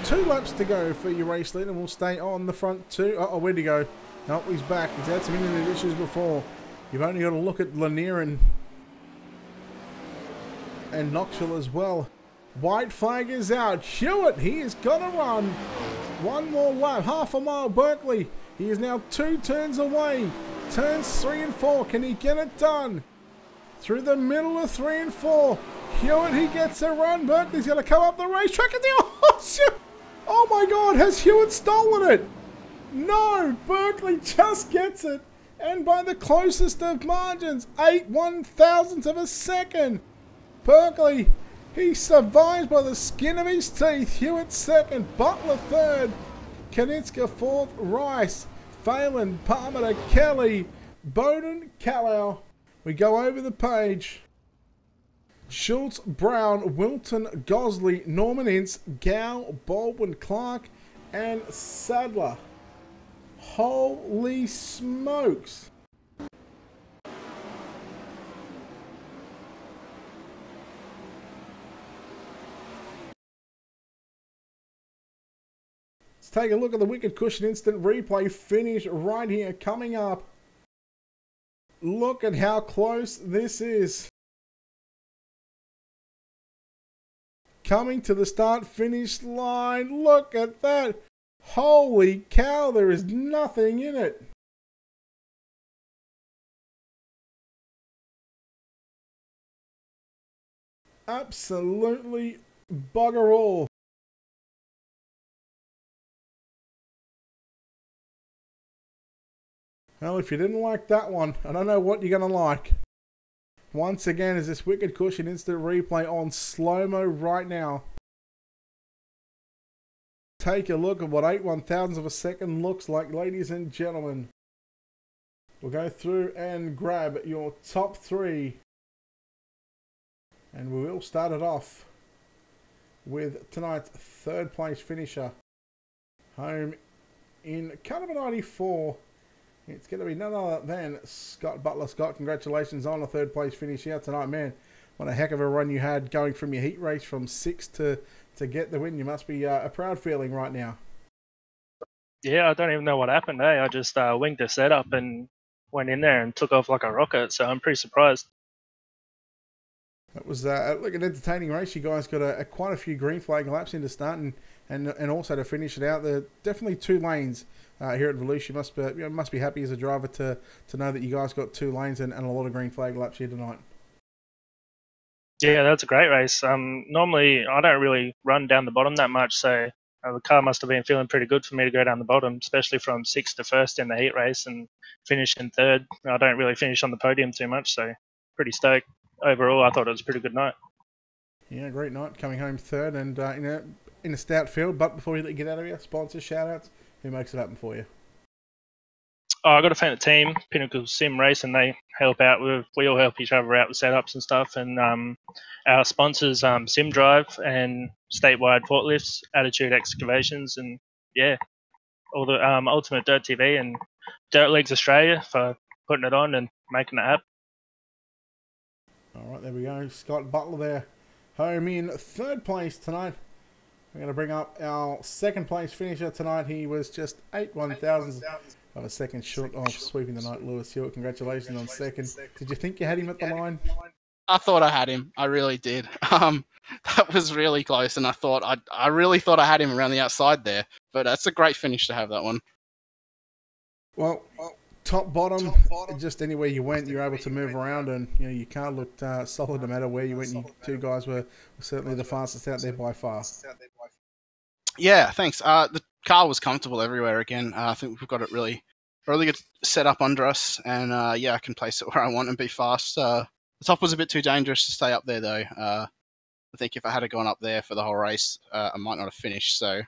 Speaker 1: 2 laps to go for your race leader, and we'll stay on the front 2. Uh-oh, where'd he go? Nope, he's back. He's had some internet issues before. You've only got to look at Lanier and Knoxville as well. White flag is out. Hewitt, he is going to run. 1 more lap, half a mile. Berkeley, he is now 2 turns away. Turns 3 and 4. Can he get it done? Through the middle of 3 and 4. Hewitt, he gets a run. Berkeley's going to come up the racetrack. Oh my God, has Hewitt stolen it? No, Berkeley just gets it. And by the closest of margins, 8 1/1000ths of a second. Berkeley, he survives by the skin of his teeth. Hewitt 2nd, Butler 3rd, Kanitska 4th, Rice, Phelan, Palmer, Kelly, Bowden, Callow. We go over the page. Schultz, Brown, Wilton, Gosley, Norman Ince, Gow, Baldwin, Clark, and Sadler. Holy smokes. Let's take a look at the Wicked Cushion Instant Replay finish right here coming up. Look at how close this is. Coming to the start-finish line. Look at that. Holy cow, there is nothing in it. Absolutely bugger all. Well, if you didn't like that one, I don't know what you're going to like. Once again, is this Wicked Cushion Instant Replay on slow-mo right now. Take a look at what 8 1/1000ths of a second looks like, ladies and gentlemen. We'll go through and grab your top 3. And we will start it off with tonight's 3rd place finisher. Home in car number 94. It's going to be none other than Scott Butler. Scott, congratulations on a 3rd place finish here tonight, man. What a heck of a run you had going from your heat race from 6th to get the win. You must be a proud feeling right now.
Speaker 2: Yeah, I don't even know what happened, eh? I just winged the setup and went in there and took off like a rocket, so I'm pretty surprised.
Speaker 1: It was look, an entertaining race. You guys got quite a few green flag laps into start and also to finish it out. There are definitely 2 lanes here at Volusia. You must be happy as a driver to know that you guys got 2 lanes and a lot of green flag laps here tonight.
Speaker 2: Yeah, that's a great race. Normally, I don't really run down the bottom that much, so the car must have been feeling pretty good for me to go down the bottom, especially from 6th to 1st in the heat race and finish in 3rd. I don't really finish on the podium too much, so pretty stoked. Overall, I thought it was a pretty good night.
Speaker 1: Yeah, great night. Coming home 3rd and in a stout field. But before we let you get out of here, sponsors, shout-outs. Who makes it happen for you?
Speaker 2: Oh, I got to thank the team, Pinnacle Sim Race, and they help out we all help each other out with setups and stuff. And our sponsors, Sim Drive and Statewide Forklifts, Attitude Excavations, and yeah, all the Ultimate Dirt TV and Dirt Leagues Australia for putting it on and making it happen.
Speaker 1: All right, there we go. Scott Butler there, home in 3rd place tonight. We're going to bring up our 2nd place finisher tonight. He was just 8 1/1000ths of a second short of sweeping the night. Lewis Hewitt, congratulations on 2nd. Did you think you had him at the line?
Speaker 3: I thought I had him. I really did. That was really close, and I really thought I had him around the outside there. But that's a great finish to have that one.
Speaker 1: Well, top, bottom, just anywhere you went, you're able to move around, and your car looked solid no matter where you went. You 2 guys were certainly the fastest out there by far.
Speaker 3: Yeah, thanks. The car was comfortable everywhere again. I think we've got it really good set up under us, and yeah, I can place it where I want and be fast. The top was a bit too dangerous to stay up there though. I think if I had gone up there for the whole race, I might not have finished. So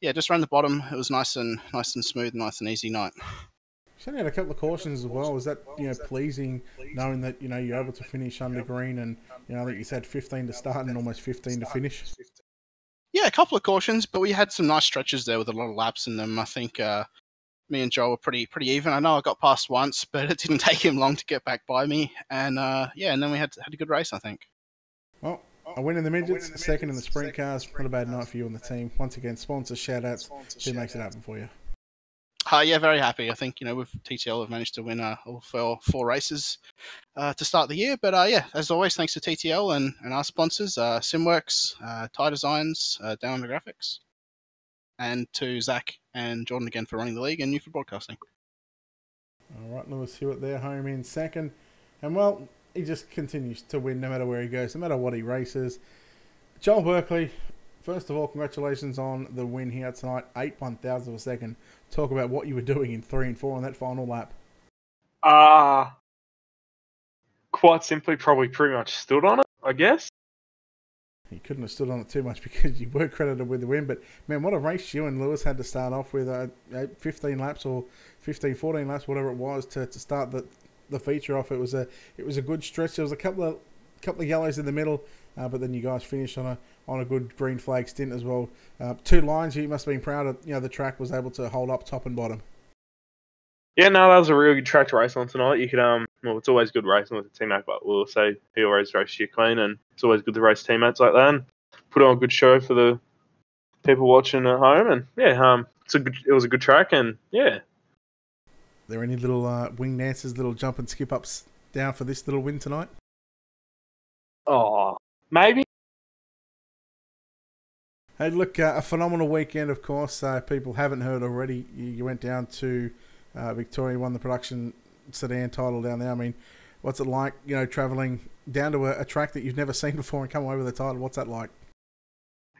Speaker 3: yeah, just around the bottom, it was nice and smooth, nice and easy night.
Speaker 1: You only had a couple of cautions as well. Was that pleasing, knowing that you're able to finish under green, and I think you said 15 to start and almost 15 to finish.
Speaker 3: Yeah, a couple of cautions, but we had some nice stretches there with a lot of laps in them. I think me and Joel were pretty even. I know I got past once, but it didn't take him long to get back by me. And yeah, and then we had a good race, I think.
Speaker 1: Well, a win in the midgets, a second in the sprint cars. Not a bad night for you and the team. Once again, sponsors, shout-outs. Who makes it happen for you?
Speaker 3: Yeah, very happy. I think, with TTL have managed to win all four races to start the year. But yeah, as always, thanks to TTL and our sponsors, Simworks, Tie Designs, Down Under Graphics, and to Zach and Jordan again for running the league and you for broadcasting.
Speaker 1: All right, Lewis Hewitt there, home in second. And well, he just continues to win no matter where he goes, no matter what he races. Joel Berkeley, first of all, congratulations on the win here tonight. 8/1000 of a second. Talk about what you were doing in 3 and 4 on that final lap.
Speaker 4: Quite simply, probably pretty much stood on it, I guess.
Speaker 1: You couldn't have stood on it too much because you were credited with the win. But, man, what a race you and Lewis had to start off with. 15 laps or 15, 14 laps, whatever it was, to start the feature off. It was a good stretch. There was a couple of yellows in the middle, but then you guys finished on a good green flag stint as well. 2 lines, you must have been proud of. The track was able to hold up top and bottom.
Speaker 4: Yeah, no, that was a really good track to race on tonight. You could, well, it's always good racing with a teammate, but we'll say he always races you clean, and it's always good to race teammates like that and put on a good show for the people watching at home. And yeah, it was a good track, and yeah.
Speaker 1: Are there any little wing dances, little jump and skip ups down for this little win tonight?
Speaker 4: Oh, maybe.
Speaker 1: Hey, look, a phenomenal weekend, of course. People haven't heard already. You went down to Victoria, won the production sedan title down there. I mean, what's it like, travelling down to a track that you've never seen before and come away with a title? What's that like?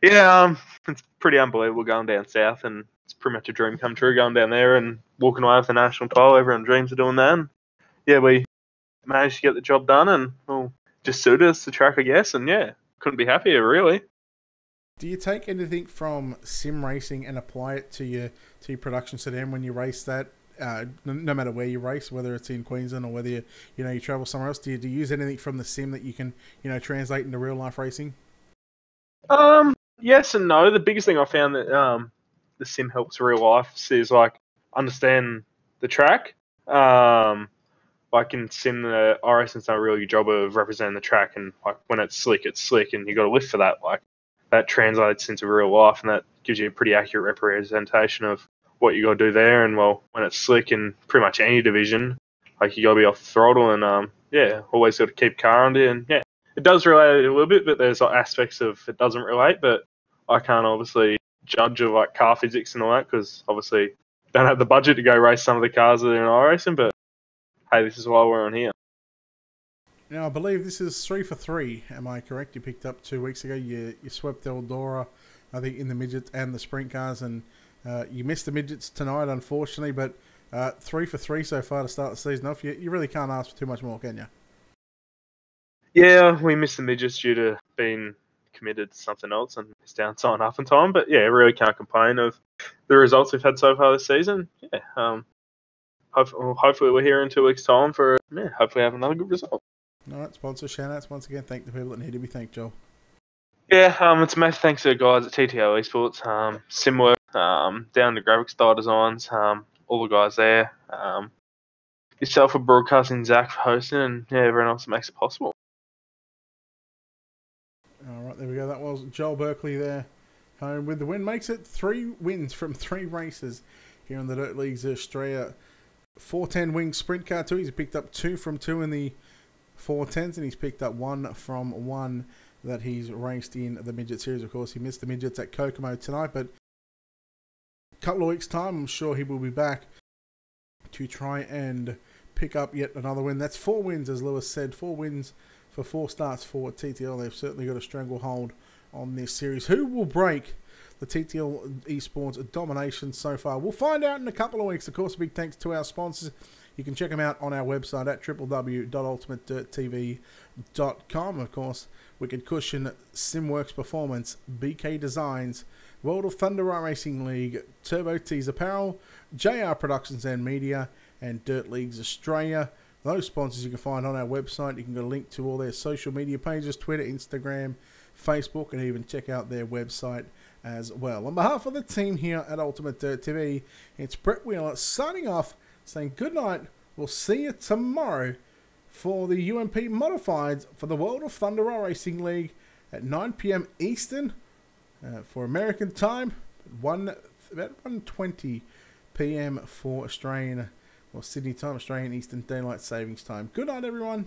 Speaker 4: Yeah, it's pretty unbelievable going down south, and it's pretty much a dream come true going down there and walking away with the national title. Everyone dreams of doing that. And yeah, we managed to get the job done, and well, just suited us the track, I guess. And yeah, couldn't be happier, really.
Speaker 1: Do you take anything from sim racing and apply it to your production sedan when you race that? No matter where you race, whether it's in Queensland or whether you travel somewhere else, do you use anything from the sim that you can translate into real life racing?
Speaker 4: Yes and no. The biggest thing I found that the sim helps real life is like understand the track. Like in sim, the iRacing's done a really good job of representing the track, and like when it's slick, and you got to lift for that. Like that translates into real life, and that gives you a pretty accurate representation of what you got to do there. And well, when it's slick in pretty much any division, like you got to be off the throttle, and always got to keep car under. And yeah, it does relate a little bit, but there's aspects of it doesn't relate. But I can't obviously judge of like car physics and all that because obviously don't have the budget to go race some of the cars that are in iRacing. But hey, this is why we're on here.
Speaker 1: Now, I believe this is 3 for 3. Am I correct? You picked up 2 weeks ago. You swept Eldora, I think, in the midgets and the sprint cars, and you missed the midgets tonight, unfortunately. But 3 for 3 so far to start the season off. You really can't ask for too much more, can you?
Speaker 4: Yeah, we missed the midgets due to being committed to something else and missed downtime up in time. But yeah, really can't complain of the results we've had so far this season. Yeah, hopefully we're here in 2 weeks' time for hopefully have another good result.
Speaker 1: All right, sponsor shout-outs once again. Thank the people that need to be thanked, Joel.
Speaker 4: Yeah, it's a massive thanks to the guys at TTL Esports, Simwork, down to Graphics Style Designs, all the guys there. Yourself for broadcasting, Zach for hosting, and everyone else that makes it possible.
Speaker 1: All right, there we go. That was Joel Berkeley there, home with the win. Makes it 3 wins from 3 races here in the Dirt Leagues Australia. 410 wing sprint car 2. He's picked up 2 from 2 in the 410s, and he's picked up 1 from 1 that he's raced in the midget series. Of course, he missed the midgets at Kokomo tonight, but a couple of weeks' time, I'm sure he will be back to try and pick up yet another win. That's 4 wins, as Lewis said. 4 wins for 4 starts for TTL. They've certainly got a stranglehold on this series. Who will break the TTL Esports domination so far? We'll find out in a couple of weeks. Of course, big thanks to our sponsors. You can check them out on our website at www.ultimatedirttv.com. Of course, Wicked Cushion, Simworks Performance, BK Designs, World of Thunder Racing League, Turbo Tees Apparel, JR Productions and Media, and Dirt Leagues Australia. Those sponsors you can find on our website. You can go link to all their social media pages, Twitter, Instagram, Facebook, and even check out their website as well. On behalf of the team here at Ultimate Dirt TV, it's Brett Wheeler signing off, saying good night. We'll see you tomorrow for the UMP Modifieds for the World of Thunder Racing League at 9 p.m. Eastern for American time, about 1:20 p.m. for Australian or Sydney time, Australian Eastern Daylight Savings Time. Good night, everyone.